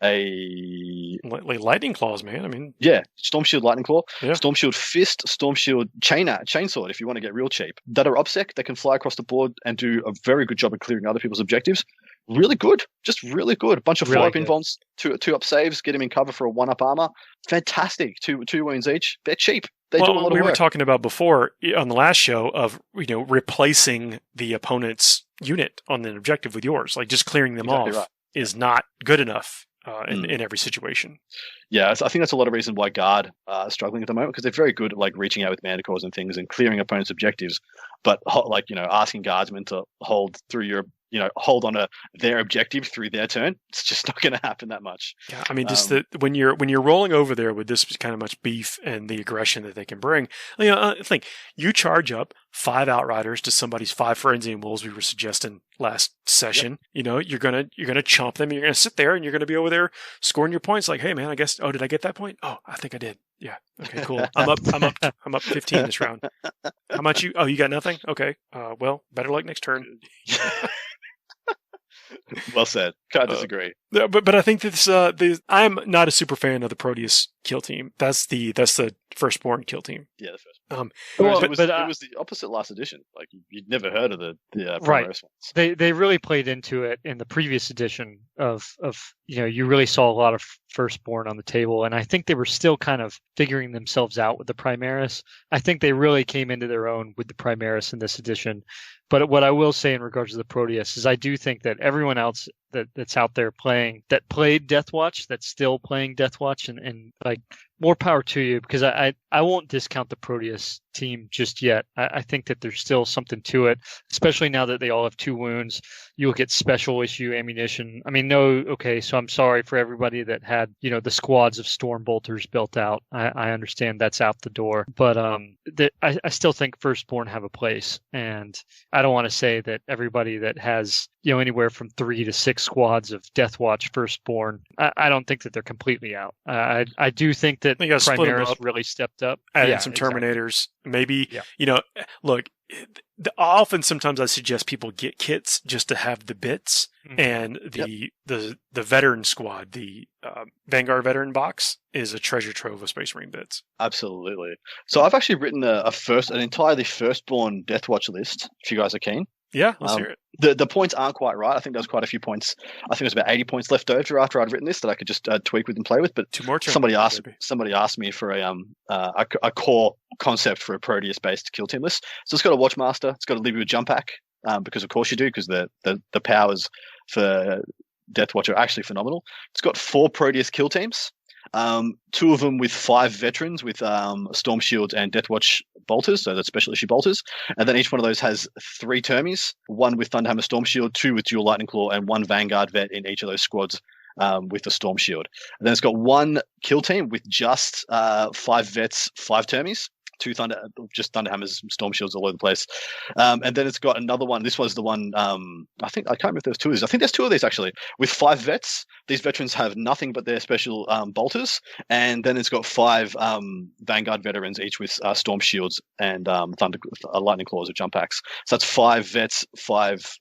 like lightning claws, man. I mean, yeah, Storm Shield, Lightning Claw, yeah. Storm Shield Fist, Storm Shield Chainsword. If you want to get real cheap, that are OBSEC, they can fly across the board and do a very good job of clearing other people's objectives. Really good, just really good. A bunch of Really 4-up invulns, 2-up saves, get him in cover for a 1-up armor. Fantastic. Two wounds each. They're cheap. They do a lot of work. We were talking about before on the last show of replacing the opponent's unit on an objective with yours, like just clearing them off is not good enough. In every situation. Yeah, I think that's a lot of reason why Guard are struggling at the moment, because they're very good at like reaching out with Mandacores and things and clearing opponents' objectives, but asking Guardsmen to hold through hold on to their objective through their turn, it's just not going to happen that much. Yeah, I mean, just when you're rolling over there with this kind of much beef and the aggression that they can bring, think you charge up 5 Outriders to somebody's 5 Frenzy and Wolves we were suggesting last session. Yep. You're gonna chomp them. You're gonna sit there and you're gonna be over there scoring your points. Like, hey man, I guess. Oh, did I get that point? Oh, I think I did. Yeah. Okay. Cool. I'm up 15 this round. How much you? Oh, you got nothing. Okay. Well, better luck next turn. Well said. Can't disagree. But I think this I'm not a super fan of the Proteus kill team. That's the Firstborn kill team. Yeah, the first. It was the opposite last edition. Like you'd never heard of the right. ones. They really played into it in the previous edition of you really saw a lot of Firstborn on the table, and I think they were still kind of figuring themselves out with the Primaris. I think they really came into their own with the Primaris in this edition. But what I will say in regards to the Proteus is I do think that everyone else that's out there played Deathwatch, that's still playing Deathwatch, and like more power to you, because I won't discount the Proteus team just yet. I think that there's still something to it, especially now that they all have 2 wounds. You'll get special issue ammunition. I mean, so I'm sorry for everybody that had, the squads of Storm Bolters built out. I understand that's out the door, but I still think Firstborn have a place, and I don't want to say that everybody that has anywhere from 3 to 6 squads of Deathwatch Firstborn, I don't think that they're completely out. I do think that Primaris really stepped up. Added some Terminators. Maybe, look, often sometimes I suggest people get kits just to have the bits, and the veteran squad, the Vanguard veteran box is a treasure trove of Space Marine bits. Absolutely. So I've actually written an entirely Firstborn Deathwatch list, if you guys are keen. Yeah, let's hear it. The points aren't quite right. I think there was quite a few points. I think it was about 80 points left over after I'd written this that I could just tweak with and play with. But 2 more turns, somebody asked me for a core concept for a Proteus-based kill team list. So it's got a Watchmaster. It's got a Libya jump pack, because of course you do, because the powers for Deathwatch are actually phenomenal. It's got 4 Proteus kill teams. 2 of them with 5 veterans with Storm Shields and Deathwatch bolters, so that's special issue bolters, and then each one of those has 3 termies, 1 with Thunderhammer Storm Shield, 2 with dual Lightning Claw, and 1 Vanguard vet in each of those squads with the Storm Shield. And then it's got 1 kill team with just 5 vets, 5 termies, 2 Thunderhammers, Storm Shields all over the place. And then it's got another one. This was the one, I can't remember if there's 2 of these. I think there's 2 of these actually, with 5 vets. These veterans have nothing but their special bolters. And then it's got 5 Vanguard veterans, each with Storm Shields and Lightning Claws or jump packs. So that's 5 vets, 5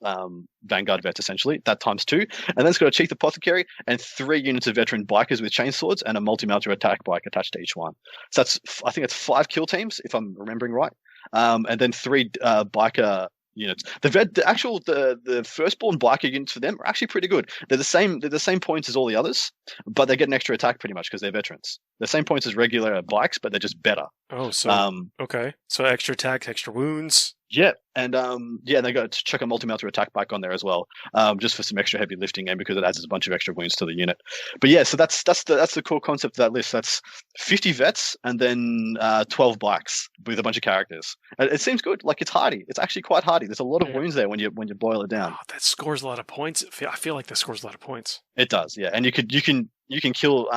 Vanguard vets essentially, that times 2. And then it's got a Chief Apothecary and 3 units of veteran bikers with chainswords and a multi-mounted attack bike attached to each one. So I think it's 5 kill teams, if I'm remembering right, and then 3 biker units. The Firstborn biker units for them are actually pretty good. They're the same points as all the others, but they get an extra attack pretty much because they're veterans. The same points as regular bikes, but they're just better. Oh, so okay, so extra attacks, extra wounds. Yeah, and they got to chuck a multi-mounted attack bike on there as well, just for some extra heavy lifting and because it adds a bunch of extra wounds to the unit. But yeah, so that's the core concept of that list. That's 50 vets and then 12 bikes with a bunch of characters. It seems good. Like it's hardy. It's actually quite hardy. There's a lot of wounds there when you boil it down. Oh, that scores a lot of points. I feel like that scores a lot of points. It does, yeah. And you can kill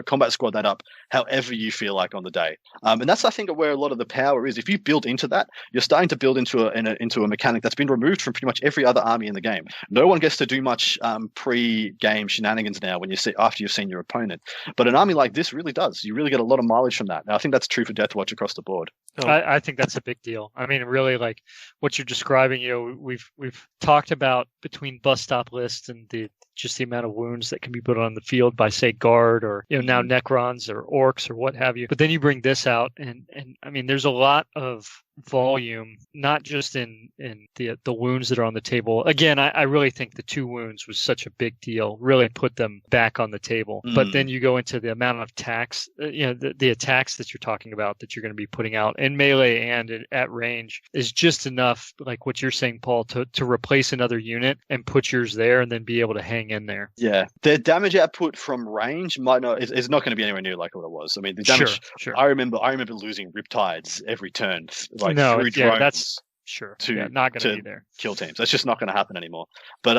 combat squad that up however you feel like on the day. And that's, I think, where a lot of the power is. If you build into that, you're starting to build into a mechanic that's been removed from pretty much every other army in the game. No one gets to do much pre-game shenanigans now when after you've seen your opponent. But an army like this really does. You really get a lot of mileage from that. And I think that's true for Deathwatch across the board. I think that's a big deal. I mean, really, like what you're describing, we've talked about between bus stop lists and just the amount of wounds that can be put on the field by, say, guard or now Necrons or orcs or what have you. But then you bring this out, and I mean, there's a lot of volume, not just in the wounds that are on the table. Again, I really think the 2 wounds was such a big deal, really put them back on the table. But then you go into the amount of attacks, the attacks that you're talking about that you're going to be putting out in melee and at range is just enough, like what you're saying, Paul, to replace another unit and put yours there and then be able to hang in there. Yeah, their damage output from range is not going to be anywhere near like what it was. I mean, the damage. Sure. I remember losing Riptides every turn, through drones. That's sure. Not going to be there. Kill teams. That's just not going to happen anymore. But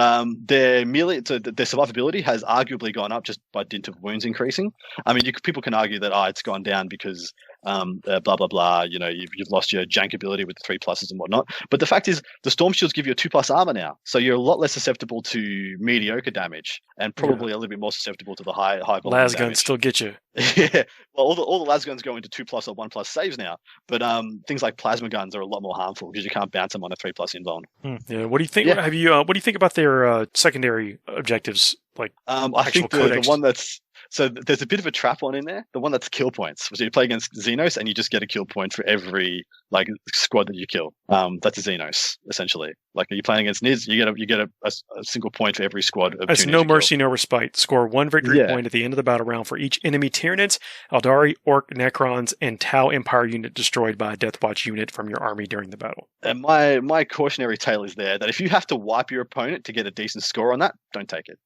their survivability has arguably gone up just by dint of wounds increasing. I mean, people can argue that it's gone down because blah blah blah. You've lost your jank ability with the 3+ and whatnot. But the fact is, the storm shields give you a 2+ armor now, so you're a lot less susceptible to mediocre damage, and probably a little bit more susceptible to the high volume las damage. guns still get you. Yeah, well, all the las guns go into 2+ or 1+ saves now, but things like plasma guns are a lot more harmful because you can't bounce them on a 3+ invuln. Yeah, what do you think? Yeah. What do you think about their secondary objectives? Like, I think the one that's. So there's a bit of a trap on in there. The one that's kill points. So you play against Xenos and you just get a kill point for every squad that you kill. That's a Xenos, essentially. Like, are you playing against Nids? You get a single point for every squad. That's no mercy, no respite. Score 1 victory point at the end of the battle round for each enemy Tyranids, Eldari, Orc, Necrons, and Tau Empire unit destroyed by a Deathwatch unit from your army during the battle. And my cautionary tale is there that if you have to wipe your opponent to get a decent score on that, don't take it.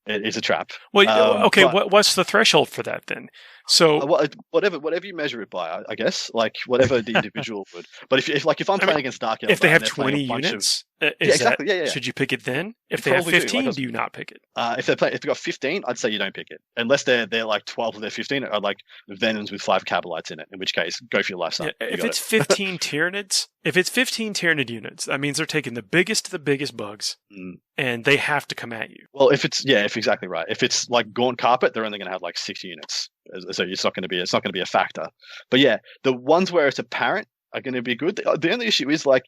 It is a trap. Well, okay, what's the threshold for that then? So whatever you measure it by, I guess, like whatever the individual would. But if I'm playing against Dark Eldar, if they have 20 units, should you pick it then? If they have 15, do you not pick it? If they've got 15, I'd say you don't pick it unless they're like 12 of their 15 are like Venoms with 5 Cabalites in it. In which case, go for your life, son. Yeah, if it's 15 Tyranids, if it's 15 Tyranid units, that means they're taking the biggest of the biggest bugs, and they have to come at you. Well, if exactly right. If it's like Gaunt Carpet, they're only going to have like 6 units, so it's not going to be a factor. But yeah, the ones where it's apparent are going to be good. The only issue is, like,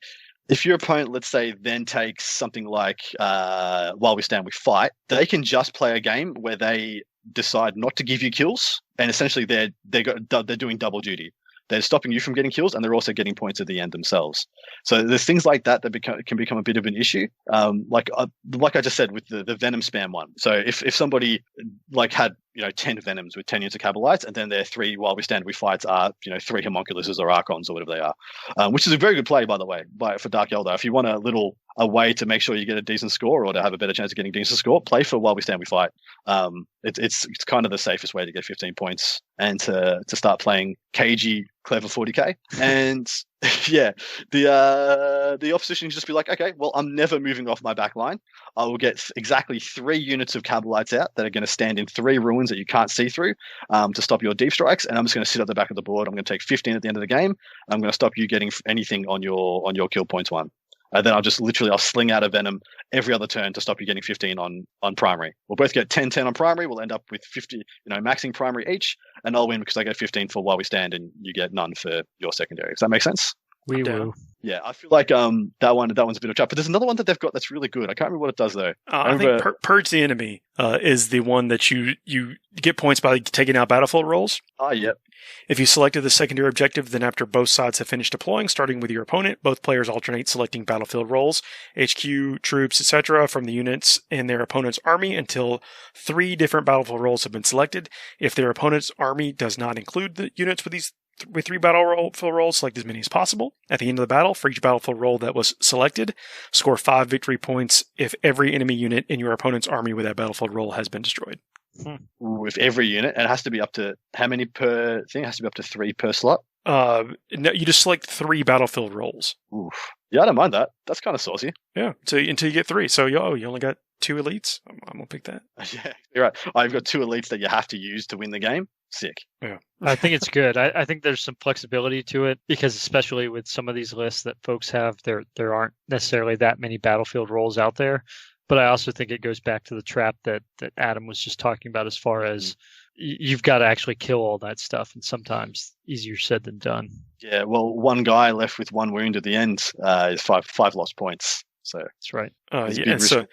if your opponent, let's say, then takes something like While We Stand, We Fight, they can just play a game where they decide not to give you kills, and essentially they're doing double duty. They're stopping you from getting kills, and they're also getting points at the end themselves. So there's things like that can become a bit of an issue. Like I just said with the Venom spam one. So if somebody had 10 Venoms with 10 units of Cabalites, and then their 3 While We Stand, We Fights are 3 Homunculuses or Archons or whatever they are, which is a very good play, by the way, for Dark Eldar. If you want a way to make sure you get a decent score or to have a better chance of getting a decent score, play for While We Stand, We Fight. It's kind of the safest way to get 15 points and to start playing cagey, clever 40k. And yeah, the opposition can just be like, okay, well, I'm never moving off my back line. I will get exactly 3 units of Cabalites out that are going to stand in 3 ruins that you can't see through to stop your deep strikes, and I'm just going to sit at the back of the board. I'm going to take 15 at the end of the game. I'm going to stop you getting anything on your kill points 1. And then I'll sling out a Venom every other turn to stop you getting 15 on primary. We'll both get 10-10 on primary. We'll end up with 50, maxing primary each, and I'll win because I get 15 for While We Stand, and you get none for your secondary. Does that make sense? We will. Yeah, I feel like that one's a bit of a trap. But there's another one that they've got that's really good. I can't remember what it does though. I think Purge the Enemy is the one that you get points by taking out battlefield rolls. Oh, yep. If you selected the secondary objective, then after both sides have finished deploying, starting with your opponent, both players alternate selecting battlefield roles, HQ, troops, etc. from the units in their opponent's army until 3 different battlefield roles have been selected. If their opponent's army does not include the units with 3 battlefield roles, select as many as possible. At the end of the battle, for each battlefield role that was selected, score 5 victory points if every enemy unit in your opponent's army with that battlefield role has been destroyed. With every unit, and it has to be up to how many per thing? It has to be up to 3 per slot. No, you just select 3 battlefield roles. Oof. Yeah, I don't mind that. That's kind of saucy. Yeah, until you get 3. So you only got 2 elites. I'm gonna pick that. Yeah, you're right. I've got 2 elites that you have to use to win the game. Sick. Yeah, I think it's good. I think there's some flexibility to it because especially with some of these lists that folks have, there aren't necessarily that many battlefield roles out there. But I also think it goes back to the trap that Adam was just talking about as far as you've got to actually kill all that stuff, and sometimes easier said than done. Yeah, well, one guy left with 1 wound at the end is five lost points. So that's right. Yeah, and so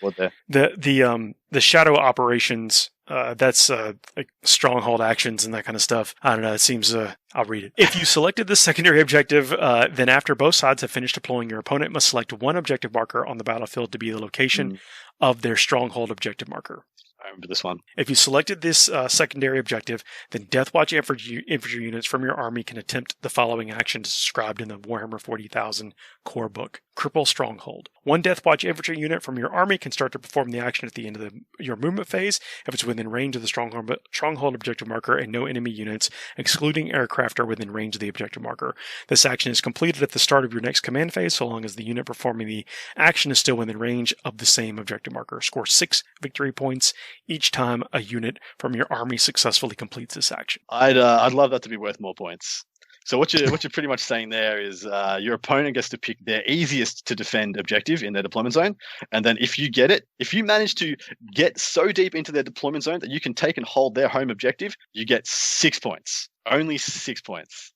the shadow operations, that's like stronghold actions and that kind of stuff. I don't know. It seems I'll read it. If you selected the secondary objective, then after both sides have finished deploying, your opponent must select one objective marker on the battlefield to be the location of their stronghold objective marker. I remember this one. If you selected this secondary objective, then Deathwatch infantry units from your army can attempt the following actions described in the Warhammer 40,000 core book. Cripple Stronghold. One Deathwatch infantry unit from your army can start to perform the action at the end of your movement phase if it's within range of the stronghold objective marker and no enemy units, excluding aircraft, are within range of the objective marker. This action is completed at the start of your next command phase so long as the unit performing the action is still within range of the same objective marker. Score 6 victory points each time a unit from your army successfully completes this action. I'd love that to be worth more points. So what you're pretty much saying there is your opponent gets to pick their easiest to defend objective in their deployment zone, and then if you manage to get so deep into their deployment zone that you can take and hold their home objective, you get 6 points. Only 6 points.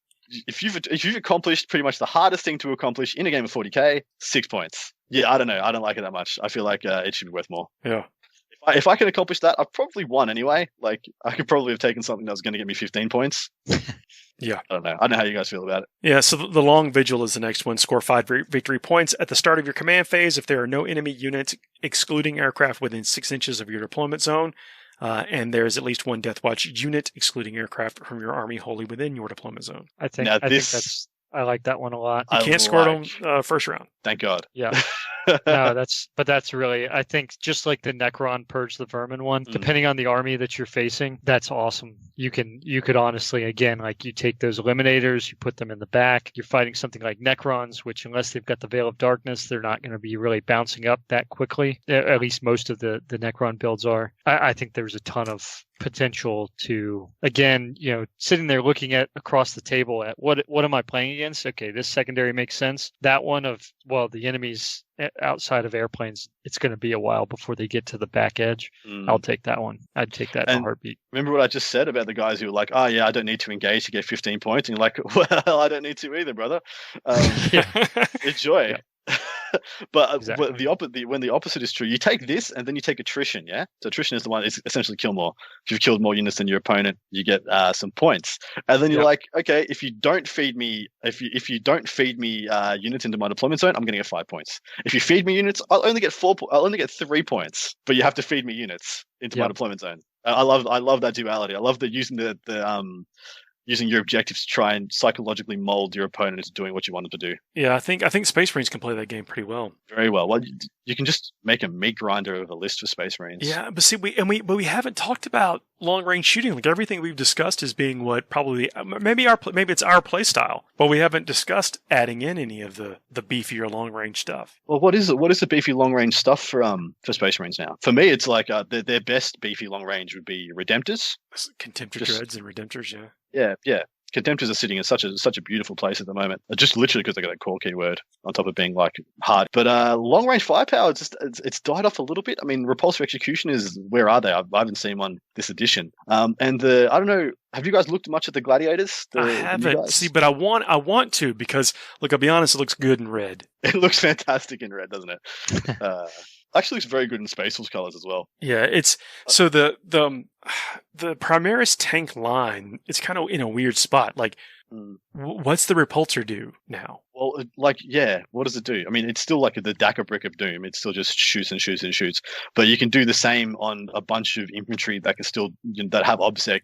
If you've accomplished pretty much the hardest thing to accomplish in a game of 40k, 6 points. Yeah, I don't know. I don't like it that much. I feel like it should be worth more. Yeah. If I could accomplish that, I've probably won anyway. Like, I could probably have taken something that was going to get me 15 points. Yeah. I don't know how you guys feel about it. Yeah, so the Long Vigil is the next one. Score 5 victory points at the start of your command phase if there are no enemy units, excluding aircraft, within 6 inches of your deployment zone. And there is at least 1 Deathwatch unit, excluding aircraft, from your army wholly within your deployment zone. I like that one a lot. You can't score it on first round. Thank God. Yeah. No, that's really, I think, just like the Necron Purge the Vermin one, depending on the army that you're facing, that's awesome. You could honestly, again, like you take those eliminators, you put them in the back, you're fighting something like Necrons, which unless they've got the Veil of Darkness, they're not going to be really bouncing up that quickly. At least most of the Necron builds are. I think there's a ton of potential to, again, sitting there looking at across the table at what am I playing against? Okay, this secondary makes sense. That one of, well, the enemies outside of airplanes, it's going to be a while before they get to the back edge. I'll take that one. I'd take that in a heartbeat. Remember what I just said about the guys who were like, oh yeah, I don't need to engage to get 15 points. And you're like, well, I don't need to either, brother. Enjoy. Yeah. But exactly. When the opposite is true, you take this and then you take attrition. Yeah, so attrition is the one. It's essentially kill more. If you've killed more units than your opponent, you get some points. And then you're like, okay, if you don't feed me, if you don't feed me units into my deployment zone, I'm going to get 5 points. If you feed me units, I'll only get 3 points. But you have to feed me units into my deployment zone. I love that duality. I love using using your objectives to try and psychologically mold your opponent into doing what you want them to do. Yeah, I think Space Marines can play that game pretty well. Very well. Well, you can just make a meat grinder of a list for Space Marines. Yeah, but see, we haven't talked about long range shooting. Like everything we've discussed is being what probably maybe it's our play style, but we haven't discussed adding in any of the beefier long range stuff. Well, what is the beefy long range stuff for Space Marines now? For me, it's like their best beefy long range would be Redemptors, Contemptor Dreads, and Redemptors. Yeah. Contemptors are sitting in such a beautiful place at the moment. Just literally because they got that core keyword on top of being like hard. But long range firepower, it's died off a little bit. I mean, Repulsive Execution is, where are they? I haven't seen one this edition. And I don't know. Have you guys looked much at the Gladiators? I haven't. See, but I want to, because look, I'll be honest, it looks good in red. It looks fantastic in red, doesn't it? Actually looks very good in Space Wolves colors as well. Yeah, it's so the Primaris tank line, it's kind of in a weird spot. Like, what's the Repulsor do now? Well, what does it do? I mean, it's still like the Dagger Brick of Doom. It still just shoots and shoots and shoots. But you can do the same on a bunch of infantry that can still that have OBSEC.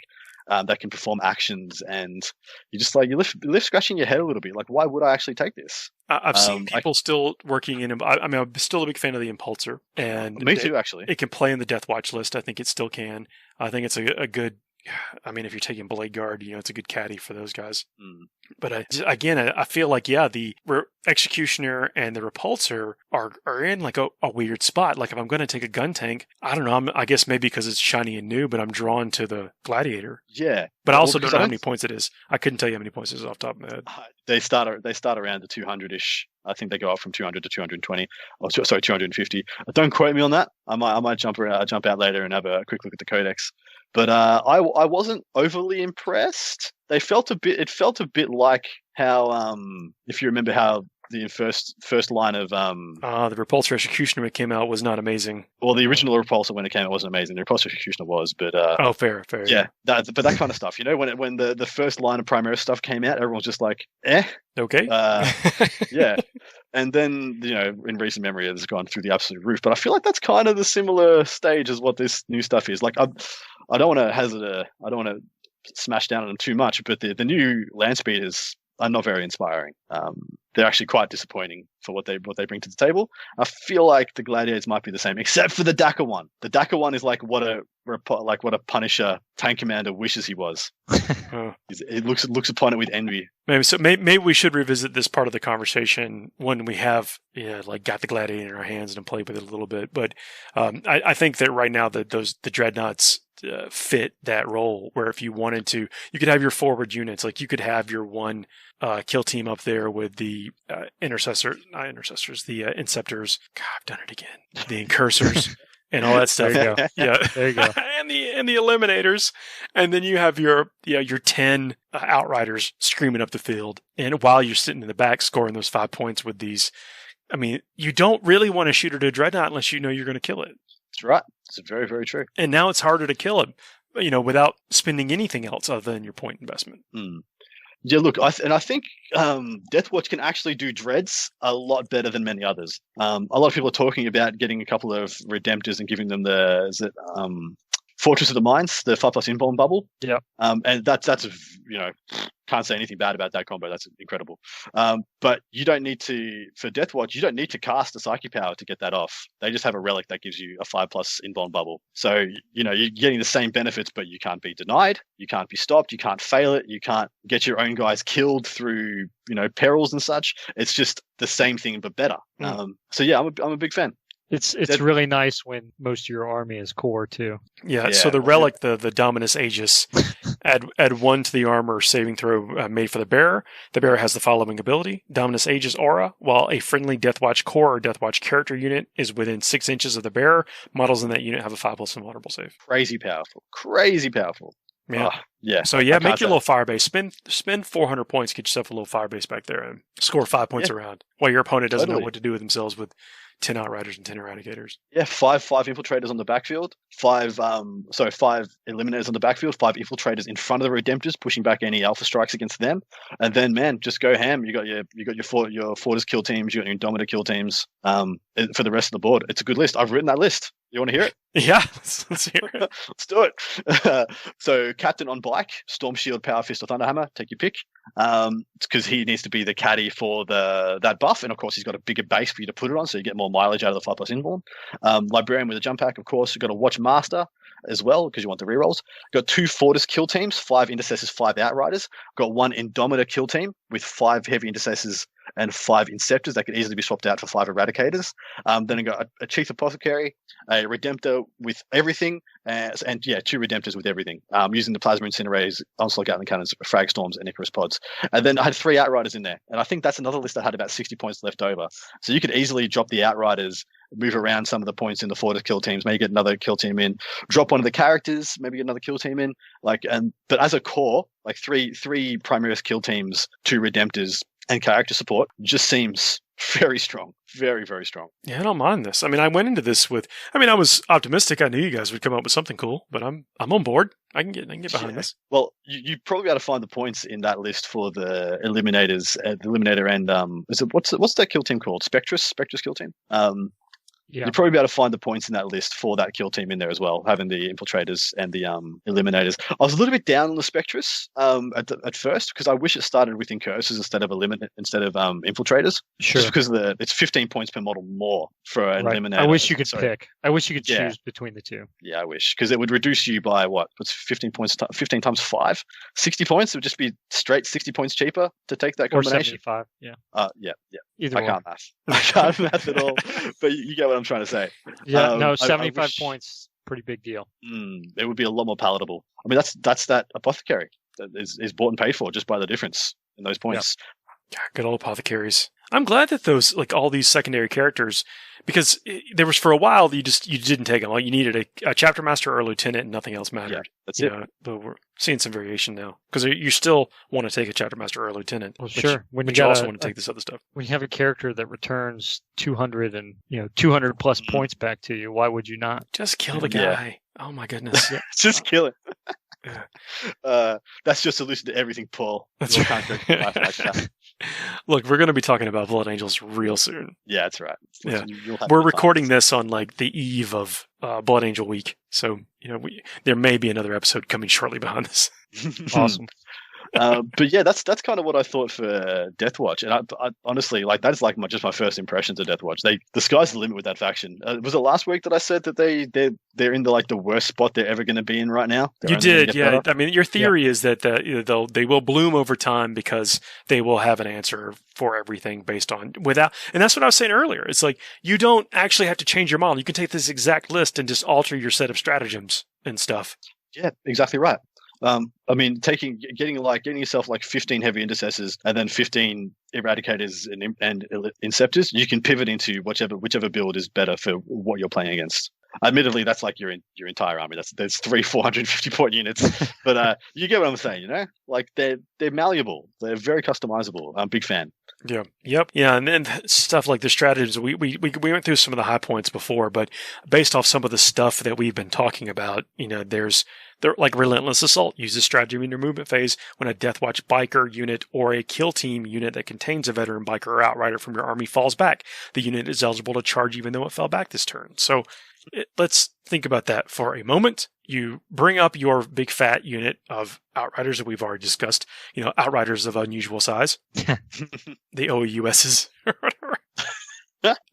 That can perform actions, and you just like you lift scratching your head a little bit. Like, why would I actually take this? I've seen people still working in. I mean, I'm still a big fan of the Impulsor, and me too. Actually, it can play in the Deathwatch list. I think it still can. I think it's a good I mean, if you're taking Blade Guard, it's a good caddy for those guys. Mm. But I feel like, the Executioner and the Repulsor are in like a weird spot. Like if I'm going to take a gun tank, I don't know. I guess maybe because it's shiny and new, but I'm drawn to the Gladiator. Yeah. But I also don't know how many points it is. I couldn't tell you how many points it is off the top of my head. They start around the 200-ish. I think they go up from 200 to 220. Oh, sorry, 250. Don't quote me on that. I might jump out later and have a quick look at the Codex. But I wasn't overly impressed. It felt a bit like how if you remember how the first line of the Repulsor Executioner when it came out was not amazing. Well, the original Repulsor when it came out wasn't amazing. The Repulsor Executioner was, but fair. Yeah, but that kind of stuff, when the first line of Primaris stuff came out, everyone was just like, okay, yeah. And then, in recent memory, it's gone through the absolute roof. But I feel like that's kind of the similar stage as what this new stuff is. Like, I don't want to smash down on them too much, but the new land speeders are not very inspiring. They're actually quite disappointing for what they bring to the table. I feel like the Gladiators might be the same, except for the Dakar one. The Dakar one is like what a Punisher tank commander wishes he was. It looks upon it with envy. Maybe we should revisit this part of the conversation when we have got the Gladiator in our hands and played with it a little bit. But I think that right now the Dreadnoughts fit that role, where if you wanted to, you could have your forward units, like you could have your one kill team up there with the Inceptors. God, I've done it again. The Incursors. And all that stuff. There you go. Yeah, there you go. and the Eliminators, and then you have your 10 Outriders screaming up the field, and while you're sitting in the back scoring those 5 points with these, I mean, you don't really want to shoot at a Dreadnought unless you know you're going to kill it. That's right. It's very, very true. And now it's harder to kill it, without spending anything else other than your point investment. Mm. Yeah, look, I think Deathwatch can actually do dreads a lot better than many others. A lot of people are talking about getting a couple of Redemptors and giving them Fortress of the Mines, the 5+ Inborn bubble. Yeah. And that's can't say anything bad about that combo. That's incredible. But you don't need to, for Deathwatch, you don't need to cast a Psyche Power to get that off. They just have a relic that gives you a 5+ Inborn bubble. So, you're getting the same benefits, but you can't be denied. You can't be stopped. You can't fail it. You can't get your own guys killed through, perils and such. It's just the same thing, but better. So yeah, I'm a big fan. It's really nice when most of your army is core too. Yeah, so the relic, the Dominus Aegis, add 1 to the armor saving throw made for the bearer. The bearer has the following ability: Dominus Aegis Aura. While a friendly Deathwatch core or Deathwatch character unit is within 6 inches of the bearer, models in that unit have a 5+ invulnerable save. Crazy powerful. Yeah. Yeah. So make your little firebase. Spend 400 points, get yourself a little firebase back there, and score 5 points around. While your opponent doesn't know what to do with themselves with 10 Outriders and 10 Eradicators. Yeah, 5 Infiltrators on the backfield, 5 Eliminators on the backfield, 5 Infiltrators in front of the Redemptors, pushing back any Alpha strikes against them, and then just go ham. You got your Fortis kill teams, you got your Indomitor kill teams. For the rest of the board, it's a good list. I've written that list. You want to hear it? Yeah, let's hear it. Let's do it. So, Captain on bike, Storm Shield, Power Fist, or Thunderhammer. Take your pick. Because he needs to be the caddy for that buff, and of course he's got a bigger base for you to put it on, so you get more mileage out of the 5+ Inborn. Librarian with a jump pack, of course. You've got a Watch Master as well, because you want the rerolls. Got 2 Fortis kill teams, 5 Intercessors, 5 Outriders. Got 1 Indomitor kill team with 5 Heavy Intercessors and 5 Inceptors that could easily be swapped out for 5 Eradicators. Then I got a Chief Apothecary, a Redemptor with everything, and 2 Redemptors with everything, using the Plasma Incinerators, Onslaught Gatling Cannons, Fragstorms, and Icarus Pods. And then I had 3 Outriders in there, and I think that's another list that had about 60 points left over. So you could easily drop the Outriders, move around some of the points in the Fortis kill teams, maybe get another kill team in, drop one of the characters, maybe get another kill team in, but as a core, like three Primaris kill teams, 2 Redemptors, and character support just seems very strong. Very, very strong. Yeah, I don't mind this. I mean, I went into this I was optimistic. I knew you guys would come up with something cool, but I'm on board. I can get behind this. Well, you probably got to find the points in that list for the Eliminators, the Eliminator, and what's that kill team called? Spectrus kill team. You'd probably be able to find the points in that list for that kill team in there as well, having the infiltrators and the eliminators. I was a little bit down on the Spectrus at first because I wish it started with Incursors instead of infiltrators. Sure. Just because it's 15 points per model more for an eliminator. I wish you could pick. I wish you could choose between the two. Yeah, I wish, because it would reduce you by what? What's 15 points? 15 times 5, 60 points. It would just be straight 60 points cheaper to take that combination. Or 75. Yeah. Yeah. Either I can't math. I can't math at all. But you get what I'm trying to say. Yeah. 75 points. Pretty big deal. It would be a lot more palatable. I mean, that's that apothecary that is bought and paid for just by the difference in those points. Yeah, good old apothecaries. I'm glad that those, like, all these secondary characters, because there was for a while you didn't take them. Like, you needed a chapter master or a lieutenant, and nothing else mattered. Yeah, that's it. But we're seeing some variation now because you still want to take a chapter master or a lieutenant. Well, sure. But you also want to take this other stuff. When you have a character that returns 200 and 200 plus points back to you, why would you not just kill the guy? Oh my goodness! Just kill it. That's your solution to everything, Paul. That's right. Look, we're going to be talking about Blood Angels real soon. Yeah, that's right. Yeah. We're recording this on like the eve of Blood Angel Week, so there may be another episode coming shortly behind this. Awesome. But yeah, that's kind of what I thought for Deathwatch, and I honestly, like, that's like just my first impressions of Deathwatch. The sky's the limit with that faction. Was it last week that I said that they're in the worst spot they're ever going to be in right now? You did, yeah. Better? I mean, your theory is that they will bloom over time because they will have an answer for everything based on and that's what I was saying earlier. It's like you don't actually have to change your model. You can take this exact list and just alter your set of stratagems and stuff. Yeah, exactly right. I mean, getting yourself like 15 heavy intercessors and then 15 eradicators and inceptors, you can pivot into whichever build is better for what you're playing against. Admittedly, that's like your entire army. There's 450 point units, but you get what I'm saying. Like they're malleable. They're very customizable. I'm a big fan. Yeah. Yep. Yeah. And then stuff like the stratagems, we went through some of the high points before, but based off some of the stuff that we've been talking about, they're like Relentless Assault uses stratagem in your movement phase when a Deathwatch biker unit or a kill team unit that contains a veteran biker or outrider from your army falls back. The unit is eligible to charge even though it fell back this turn. So let's think about that for a moment. You bring up your big fat unit of outriders that we've already discussed, outriders of unusual size, the OUSs or whatever.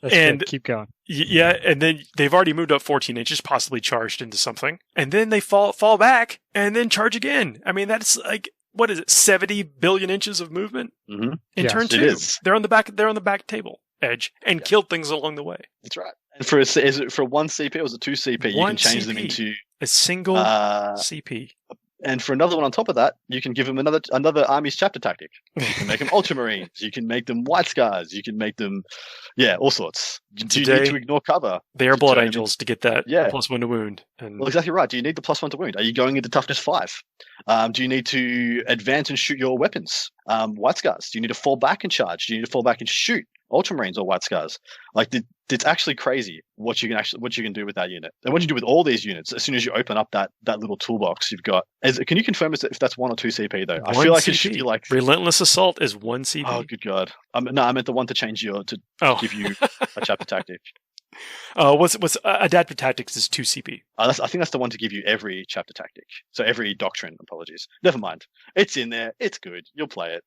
And good. Keep going. Yeah, and then they've already moved up 14 inches, possibly charged into something, and then they fall back and then charge again. I mean, that's like, what is it, 70 billion inches of movement in turn 2? It is. They're on the back table edge and killed things along the way. That's right. And for one CP or was it 2 CP? You can change them into a single CP. And for another one on top of that, you can give them another army's chapter tactic. You can make them Ultramarines. You can make them White Scars. You can make them, all sorts. Do you need to ignore cover? They are Blood Angels to get that +1 to wound. Well, exactly right. Do you need the +1 to wound? Are you going into toughness 5? Do you need to advance and shoot your weapons? White Scars. Do you need to fall back and charge? Do you need to fall back and shoot Ultramarines or White Scars? Like, it's actually crazy what you can do with that unit, and what you do with all these units. As soon as you open up that little toolbox you've got, can you confirm if that's 1 or 2 CP though? I feel like it should be like Relentless Assault is 1 CP. Oh, good God! No, I meant the one to change give you a chapter tactic. What's adaptive tactics is 2 CP. I think that's the one to give you every chapter tactic. So every doctrine. Apologies. Never mind. It's in there. It's good. You'll play it.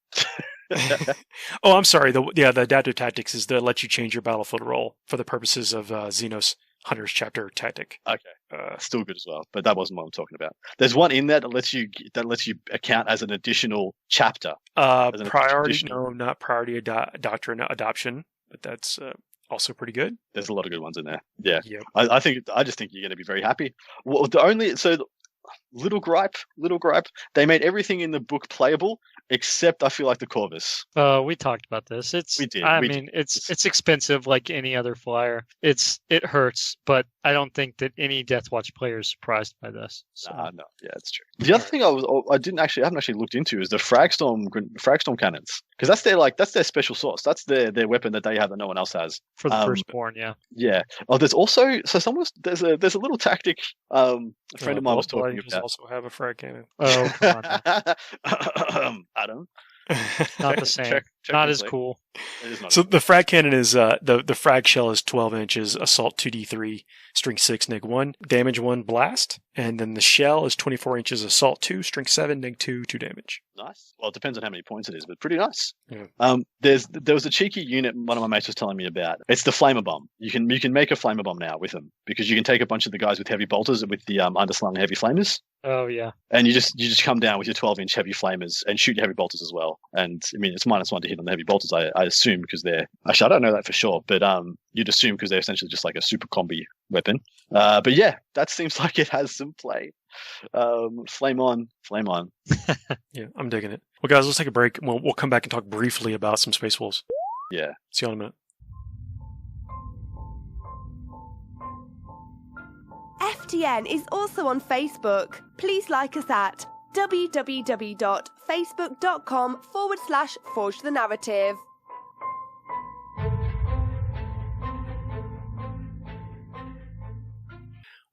Oh, I'm sorry. The adaptive tactics is to let you change your battlefield role for the purposes of Xenos Hunter's chapter tactic. Okay, still good as well, but that wasn't what I'm talking about. There's one in there that lets you account as an additional chapter. Priority? No, not priority doctrine adoption, but that's also pretty good. There's a lot of good ones in there. Yeah, yep. I just think you're going to be very happy. Well, little gripe. They made everything in the book playable, except I feel like the Corvus. We talked about this. It's expensive like any other flyer. It hurts, but I don't think that any Deathwatch player is surprised by this. So. No, yeah, it's true. The other thing I haven't actually looked into is the Fragstorm cannons, because that's their special sauce. That's their weapon that they have that no one else has for the firstborn. Yeah. Yeah. Oh, there's also there's a little tactic. A friend of mine was talking about. Also have a frag cannon. Oh, come on. Adam. Not the same. Not as cool. So the frag cannon is the frag shell is 12 inches, assault 2d3, strength 6, neg 1, damage 1, blast, and then the shell is 24 inches, assault 2, strength 7, neg 2, 2 damage. Nice. Well, it depends on how many points it is, but pretty nice. Yeah. There was a cheeky unit one of my mates was telling me about. It's the flamer bomb. You can make a flamer bomb now with them because you can take a bunch of the guys with heavy bolters with the underslung heavy flamers. Oh yeah. And you just come down with your 12-inch heavy flamers and shoot your heavy bolters as well. And I mean, it's -1 to hit on the heavy bolters, I assume, because they're actually I don't know that for sure, but you'd assume because they're essentially just like a super combi weapon. But yeah, that seems like it has some play. Flame on. Yeah, I'm digging it. Well, guys, let's take a break. We'll come back and talk briefly about some Space Wolves. Yeah. See you in a minute. FTN is also on Facebook. Please like us at www.facebook.com/Forge the Narrative.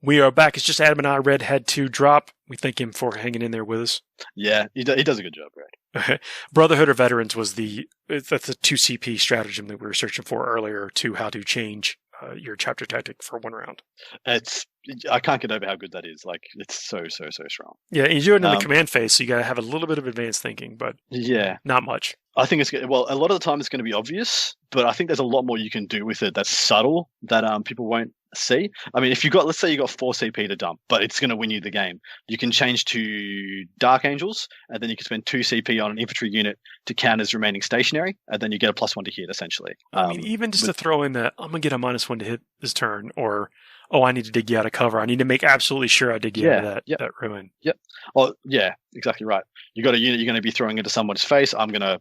We are back. It's just Adam and I. Red had to drop. We thank him for hanging in there with us. Yeah, he does a good job, Red. Brotherhood of Veterans was that's the 2CP stratagem that we were searching for earlier to how to change your chapter tactic for 1 round. I can't get over how good that is. Like, it's so strong. Yeah, and you do it in the command phase, so you got to have a little bit of advanced thinking, but yeah, not much. I think a lot of the time it's going to be obvious, but I think there's a lot more you can do with it that's subtle that people won't see. I mean, if let's say you got 4 CP to dump, but it's going to win you the game, you can change to Dark Angels, and then you can spend 2 CP on an infantry unit to count as remaining stationary, and then you get a +1 to hit, essentially. I mean, even just to throw in that, I'm going to get a -1 to hit this turn, or, oh, I need to dig you out of cover. I need to make absolutely sure I dig you out of that ruin. Yep. Oh, yeah, exactly right. You got a unit you're going to be throwing into someone's face. I'm gonna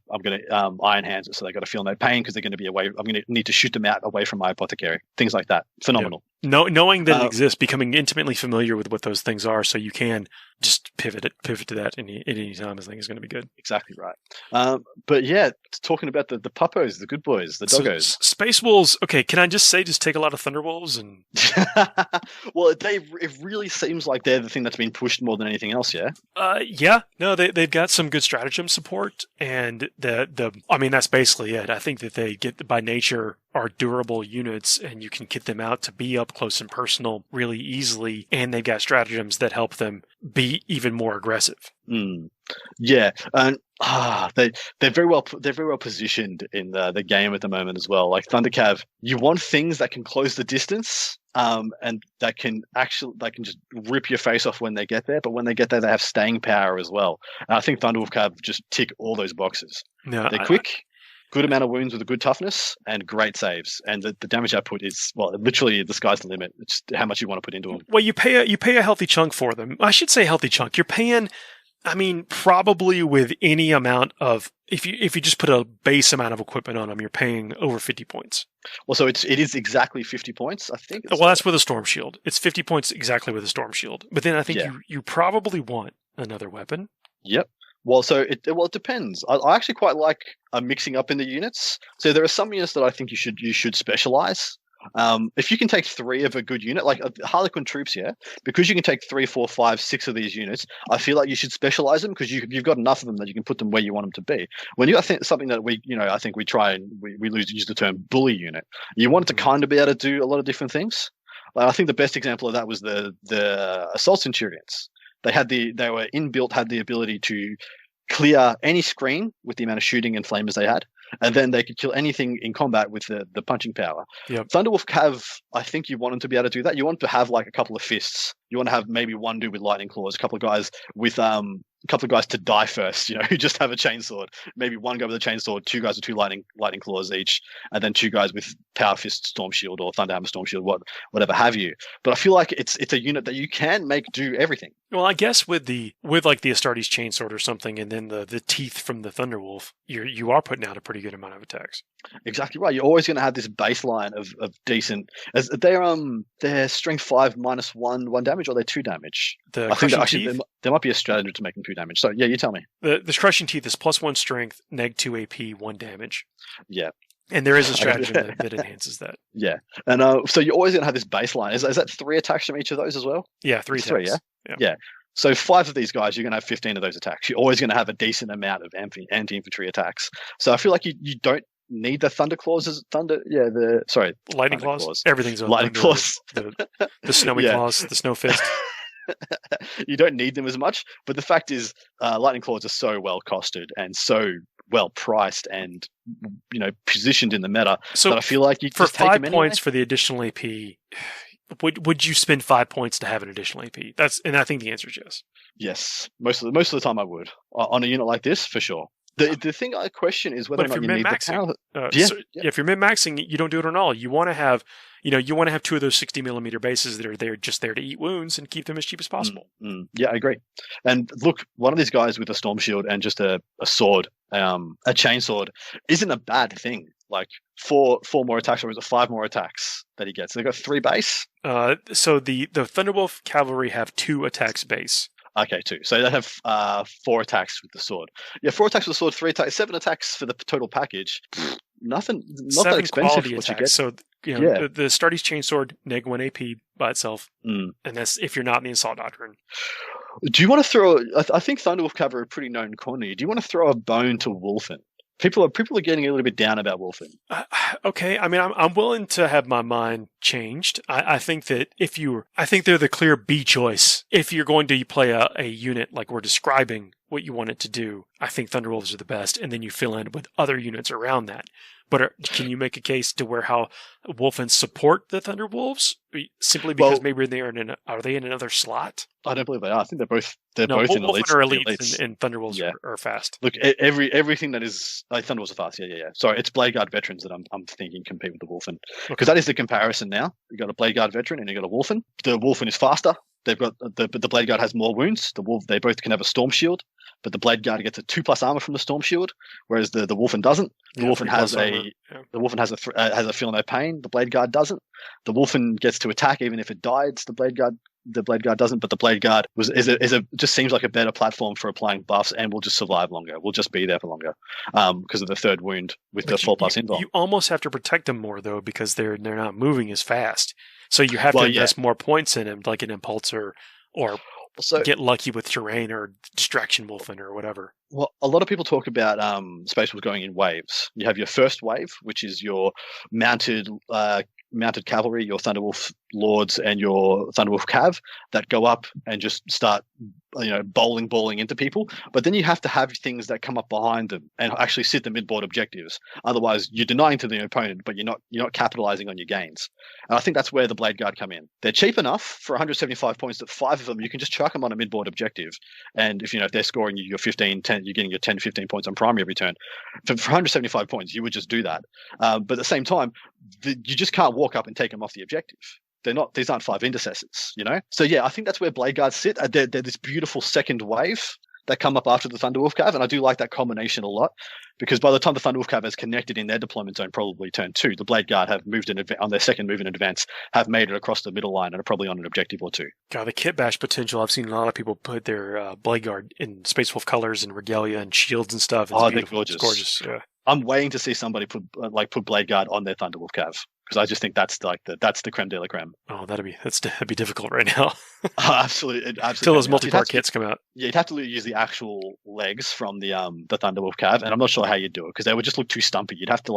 Iron Hands it, so they got to feel no pain because they're going to be away. I'm going to need to shoot them out away from my apothecary. Things like that. Phenomenal. Yep. Knowing that it exists, becoming intimately familiar with what those things are, so you can just pivot to that at any time. I think is going to be good. Exactly right. But yeah, talking about the puppos, the good boys, the doggos. So, Space Wolves. Okay, can I just say, just take a lot of Thunderwolves and. Well, it really seems like they're the thing that's been pushed more than anything else. Yeah. Yeah. No, they've got some good stratagem support, and I mean, that's basically it. I think that they get by nature are durable units, and you can get them out to be up close and personal really easily, and they've got stratagems that help them be even more aggressive. Yeah, and they're very well positioned in the game at the moment as well. Like Thundercav, you want things that can close the distance, and that can just rip your face off when they get there. But when they get there, they have staying power as well. And I think Thunderwolf Cav just tick all those boxes. No, they're quick. Good amount of wounds with a good toughness and great saves. And the damage output is, well, literally the sky's the limit. It's how much you want to put into them. Well, you pay a healthy chunk for them. I should say healthy chunk. You're paying, I mean, probably with any amount of, if you just put a base amount of equipment on them, you're paying over 50 points. Well, so it is exactly 50 points, I think. Well, that's with a Storm Shield. It's 50 points exactly with a Storm Shield. But then I think you probably want another weapon. Yep. Well, so it depends. I actually quite like mixing up in the units. So there are some units that I think you should specialize. If you can take 3 of a good unit, like Harlequin troops, because you can take 3, 4, 5, 6 of these units, I feel like you should specialize them because you've got enough of them that you can put them where you want them to be. When you got something that I think we try and we use the term bully unit, you want it to kind of be able to do a lot of different things. I think the best example of that was the Assault Centurions. They were inbuilt, had the ability to clear any screen with the amount of shooting and flamers they had, and then they could kill anything in combat with the punching power. Yep. Thunderwolf Cav, I think you want them to be able to do that. You want to have like a couple of fists. You want to have maybe one dude with lightning claws, a couple of guys with a couple of guys to die first, who just have a chainsword. Maybe one guy with a chainsaw, 2 guys with 2 lightning claws each, and then 2 guys with power fist storm shield or thunderhammer storm shield, whatever have you. But I feel like it's a unit that you can make do everything. Well, I guess with like the Astartes chainsword or something, and then the teeth from the Thunderwolf, you are putting out a pretty good amount of attacks. Exactly right. You're always going to have this baseline of decent. As they're strength 5 -1 damage, or they're 2 damage. I think actually there might be a strategy to make them 2 damage. So yeah, you tell me. The crushing teeth is +1 strength, -2 AP, 1 damage. Yeah. And there is a strategy that enhances that. Yeah. And so you're always going to have this baseline. Is that 3 attacks from each of those as well? Yeah, 3 attacks. 3, yeah? Yeah. So 5 of these guys, you're going to have 15 of those attacks. You're always going to have a decent amount of anti-infantry attacks. So I feel like you don't need the thunder claws. Lightning claws. Everything's on lightning claws. The snowy claws, the snow fist. You don't need them as much, but the fact is, lightning claws are so well costed and so well priced and positioned in the meta that I feel like you for just take 5 them points anyway. for the additional AP. Would you spend 5 points to have an additional AP? And I think the answer is yes. Yes, most of the time I would on a unit like this for sure. The thing I question is whether or not you need the power. If you're min-maxing, you don't do it on all. You want to have, you want to have 2 of those 60mm bases that are there to eat wounds and keep them as cheap as possible. Yeah, I agree. And look, one of these guys with a storm shield and just a sword, a chainsword, isn't a bad thing. Like 4 more attacks, or is it 5 more attacks that he gets? They've got 3 base. So the Thunderwolf cavalry have 2 attacks base. Okay, 2. So they have 4 attacks with the sword. Yeah, 4 attacks with the sword, 3 attacks, 7 attacks for the total package. Not that expensive for what you get. So the Stardy's Chainsword, neg 1 AP by itself, and that's if you're not in the Assault Doctrine. Do you want to throw? I think Thunderwolf cavalry are a pretty known quantity. Do you want to throw a bone to Wolfen? People are getting a little bit down about Wolfen. Okay, I mean, I'm willing to have my mind changed. I think that I think they're the clear B choice. If you're going to play a unit like we're describing what you want it to do, I think Thunderwolves are the best, and then you fill in with other units around that. But can you make a case to where how Wolfens support the Thunderwolves simply because maybe are they in another slot? I don't believe they are. I think they're both in elites. Wolfen are elites and Thunderwolves are fast. Look, everything that is Thunderwolves are fast. Yeah. Sorry, it's Blade Guard veterans that I'm thinking compete with the Wolfen because that is the comparison now. You got a Blade Guard veteran and you got a Wolfen. The Wolfen is faster. They've got the Blade Guard has more wounds. They both can have a Storm Shield, but the Blade Guard gets a 2+ armor from the Storm Shield, whereas the Wolfen doesn't. The Wolfen has a feel no pain. The Blade Guard doesn't. The Wolfen gets to attack even if it dies. The Blade Guard doesn't. But the Blade Guard just seems like a better platform for applying buffs and will just survive longer. Will just be there for longer because of the 3rd wound with the 4+ invuln. You almost have to protect them more though because they're not moving as fast. So you have to invest more points in him, like an Impulsor, or get lucky with terrain or Distraction Wolfen or whatever. Well, a lot of people talk about Space Wolves going in waves. You have your first wave, which is your mounted cavalry, your Thunderwolf Lords, and your Thunderwolf Cav that go up and just start, balling into people. But then you have to have things that come up behind them and actually sit the mid-board objectives. Otherwise, you're denying to the opponent, but you're not capitalizing on your gains. And I think that's where the Blade Guard come in. They're cheap enough for 175 points that 5 of them you can just chuck them on a mid-board objective. And if they're scoring you your 15, 10, you're getting your 10, 15 points on primary every turn. For 175 points, you would just do that. But at the same time, you just can't walk up and take them off the objective. These aren't 5 intercessors, So yeah, I think that's where Blade Guards sit. They're this beautiful second wave that come up after the Thunderwolf Cav, and I do like that combination a lot because by the time the Thunderwolf Cav has connected in their deployment zone, probably turn 2, the Blade Guard have moved on their second move in advance, have made it across the middle line and are probably on an objective or 2. God, the kit bash potential! I've seen a lot of people put their Blade Guard in Space Wolf colors and regalia and shields and stuff. It's they're gorgeous. It's gorgeous. Yeah. I'm waiting to see somebody put Blade Guard on their Thunderwolf Cav because I just think that's the creme de la creme. Oh, that'd be difficult right now. Absolutely. Until those multi-part kits come out. Yeah, you'd have to use the actual legs from the Thunderwolf Cav, and I'm not sure how you'd do it because they would just look too stumpy. You'd have to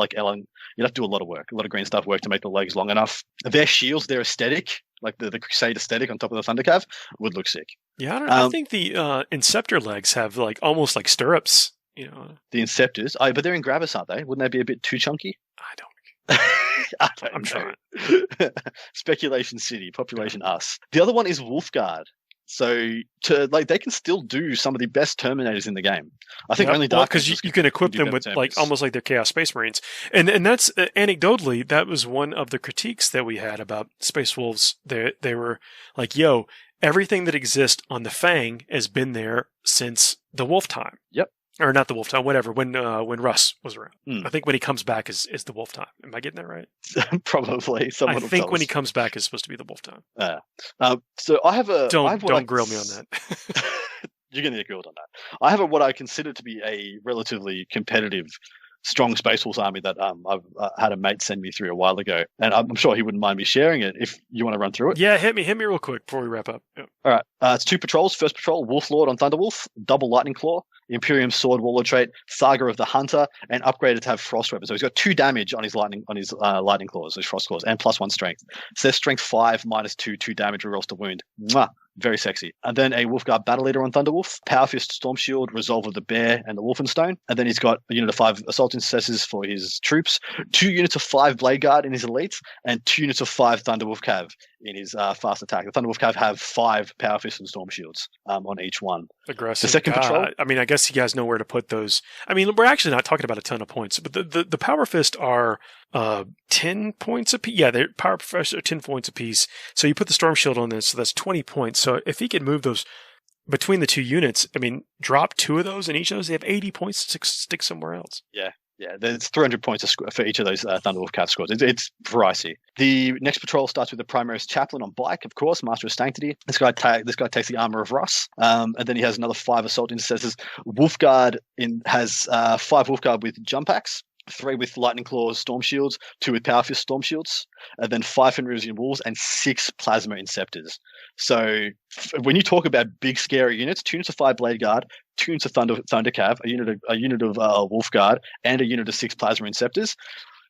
do a lot of work, a lot of green stuff work to make the legs long enough. Their shields, their aesthetic, like the Crusade aesthetic on top of the Thunder Cav, would look sick. Yeah, I don't know. I think the Inceptor legs have almost like stirrups. The Inceptors, but they're in Gravis, aren't they? Wouldn't they be a bit too chunky? I don't. I'm trying. Speculation City, population us. The other one is Wolfguard. So they can still do some of the best Terminators in the game. I think only Dark because you can equip them with almost like their Chaos Space Marines, and that's anecdotally that was one of the critiques that we had about Space Wolves. They were like, "Yo, everything that exists on the Fang has been there since the Wolf time." Yep. Or not the Wolf time, whatever. When Russ was around, I think when he comes back is the Wolf time. Am I getting that right? Probably. I think when he comes back is supposed to be the Wolf time. So I have a. Don't grill me on that. You're going to get grilled on that. I have what I consider to be a relatively competitive strong Space Wolves army that I've had a mate send me through a while ago, and I'm sure he wouldn't mind me sharing it if you want to run through it. Yeah, hit me real quick before we wrap up. Yep. All right, it's 2 patrols. First patrol, Wolf Lord on Thunderwolf, double Lightning Claw, Imperium Sword Warlord trait, Saga of the Hunter, and upgraded to have Frost Weapon. So he's got 2 damage on his lightning claws, his Frost claws, and +1 strength. So there's strength 5 -2, 2 damage rerolls to wound. Mwah! Very sexy. And then a Wolfguard Battle Leader on Thunderwolf, Power Fist, Storm Shield, Resolve of the Bear, and the Wolfenstone. And then he's got a unit of 5 Assault Intercessors for his troops, 2 units of 5 Blade Guard in his elites, and 2 units of 5 Thunderwolf Cav in his fast attack. The Thunderwolf Cav have 5 Power Fist and Storm Shields on each one. Aggressive. The second patrol. I mean, I guess you guys know where to put those. I mean, we're actually not talking about a ton of points, but the Power Fist are 10 points apiece. Yeah, they're Power Fist are 10 points apiece. So you put the Storm Shield on this, so that's 20 points. So if he could move those between the 2 units, I mean, drop 2 of those, and each of those, they have 80 points to stick somewhere else. Yeah, there's 300 points for each of those Thunderwolf Cav scores. It's pricey. The next patrol starts with the Primaris Chaplain on bike, of course, Master of Sanctity. This guy takes the Armor of Russ, and then he has another 5 Assault Intercessors. Wolfguard has 5 Wolfguard with Jump Axe, 3 with Lightning Claws, Storm Shields, 2 with Power Fist, Storm Shields, and then 5 Fenrisian Wolves and 6 Plasma Inceptors. So when you talk about big, scary units, 2 units of 5 Blade Guard, 2 units of Thunder Cav, a unit of Wolf Guard, and a unit of 6 Plasma Inceptors,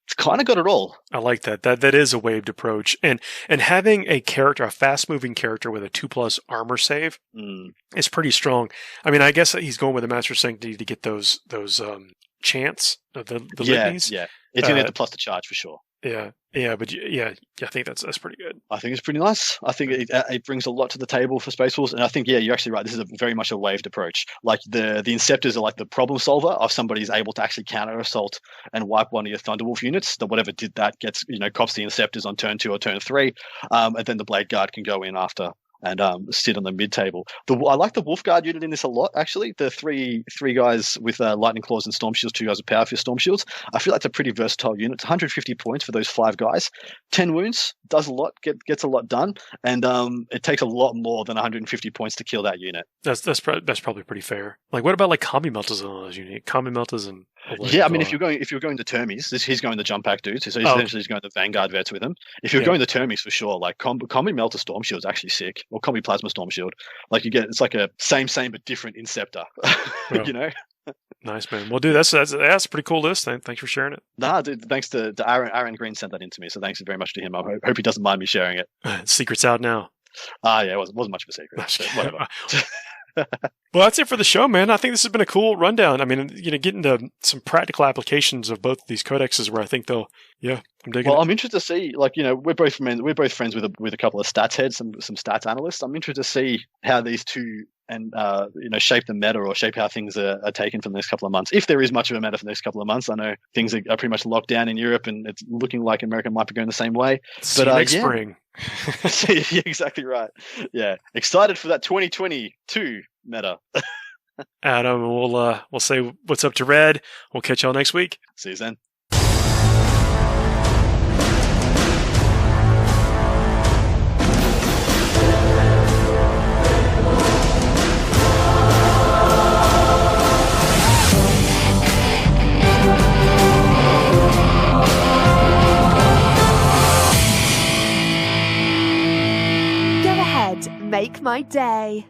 it's kind of got it all. I like that. That is a waved approach, and having a fast-moving character with a 2+ armor save is pretty strong. I mean, I guess he's going with the Master of Sanctity to get those chants of the litanies. Yeah. It's going to get the + to charge for sure. Yeah, but I think that's pretty good. I think it's pretty nice. I think it brings a lot to the table for Space Wolves, and I think you're actually right. This is very much a waved approach. Like the Inceptors are like the problem solver of somebody's able to actually counter assault and wipe one of your Thunderwolf units. That whatever did that gets cops the Inceptors on turn 2 or turn 3, and then the Blade Guard can go in after and sit on the mid table. I like the Wolfguard unit in this a lot, actually. The three guys with Lightning Claws and Storm Shields, 2 guys with Power Fist, Storm Shields. I feel like it's a pretty versatile unit. It's 150 points for those 5 guys. 10 wounds, does a lot, gets a lot done, and it takes a lot more than 150 points to kill that unit. That's probably pretty fair. Like, what about like Combi Melters on those units? Combi Melters and I mean, if you're going to Termies, he's going the Jump Pack dudes. So essentially he's going the Vanguard vets with him. If you're going the Termies, for sure, like Combi Melter Storm Shield is actually sick, or Combi Plasma Storm Shield. Like it's like a same but different Inceptor. Nice, man. Well, dude, that's a pretty cool list. Thanks for sharing it. Nah, dude, thanks to Aaron Green sent that in to me, so thanks very much to him. I hope he doesn't mind me sharing it. Secret's out now. Yeah, it wasn't much of a secret. Whatever. Well, that's it for the show, man. I think this has been a cool rundown. I mean, getting to some practical applications of both of these codexes where I think I'm digging it. I'm interested to see, we're both friends with a couple of stats heads, some stats analysts. I'm interested to see how these two shape the meta or shape how things are taken for the next couple of months. If there is much of a meta for the next couple of months, I know things are pretty much locked down in Europe, and it's looking like America might be going the same way. But next spring. Yeah, exactly right. Yeah, excited for that 2022 meta. Adam, we'll say what's up to Red. We'll catch y'all next week. See you then. Make my day.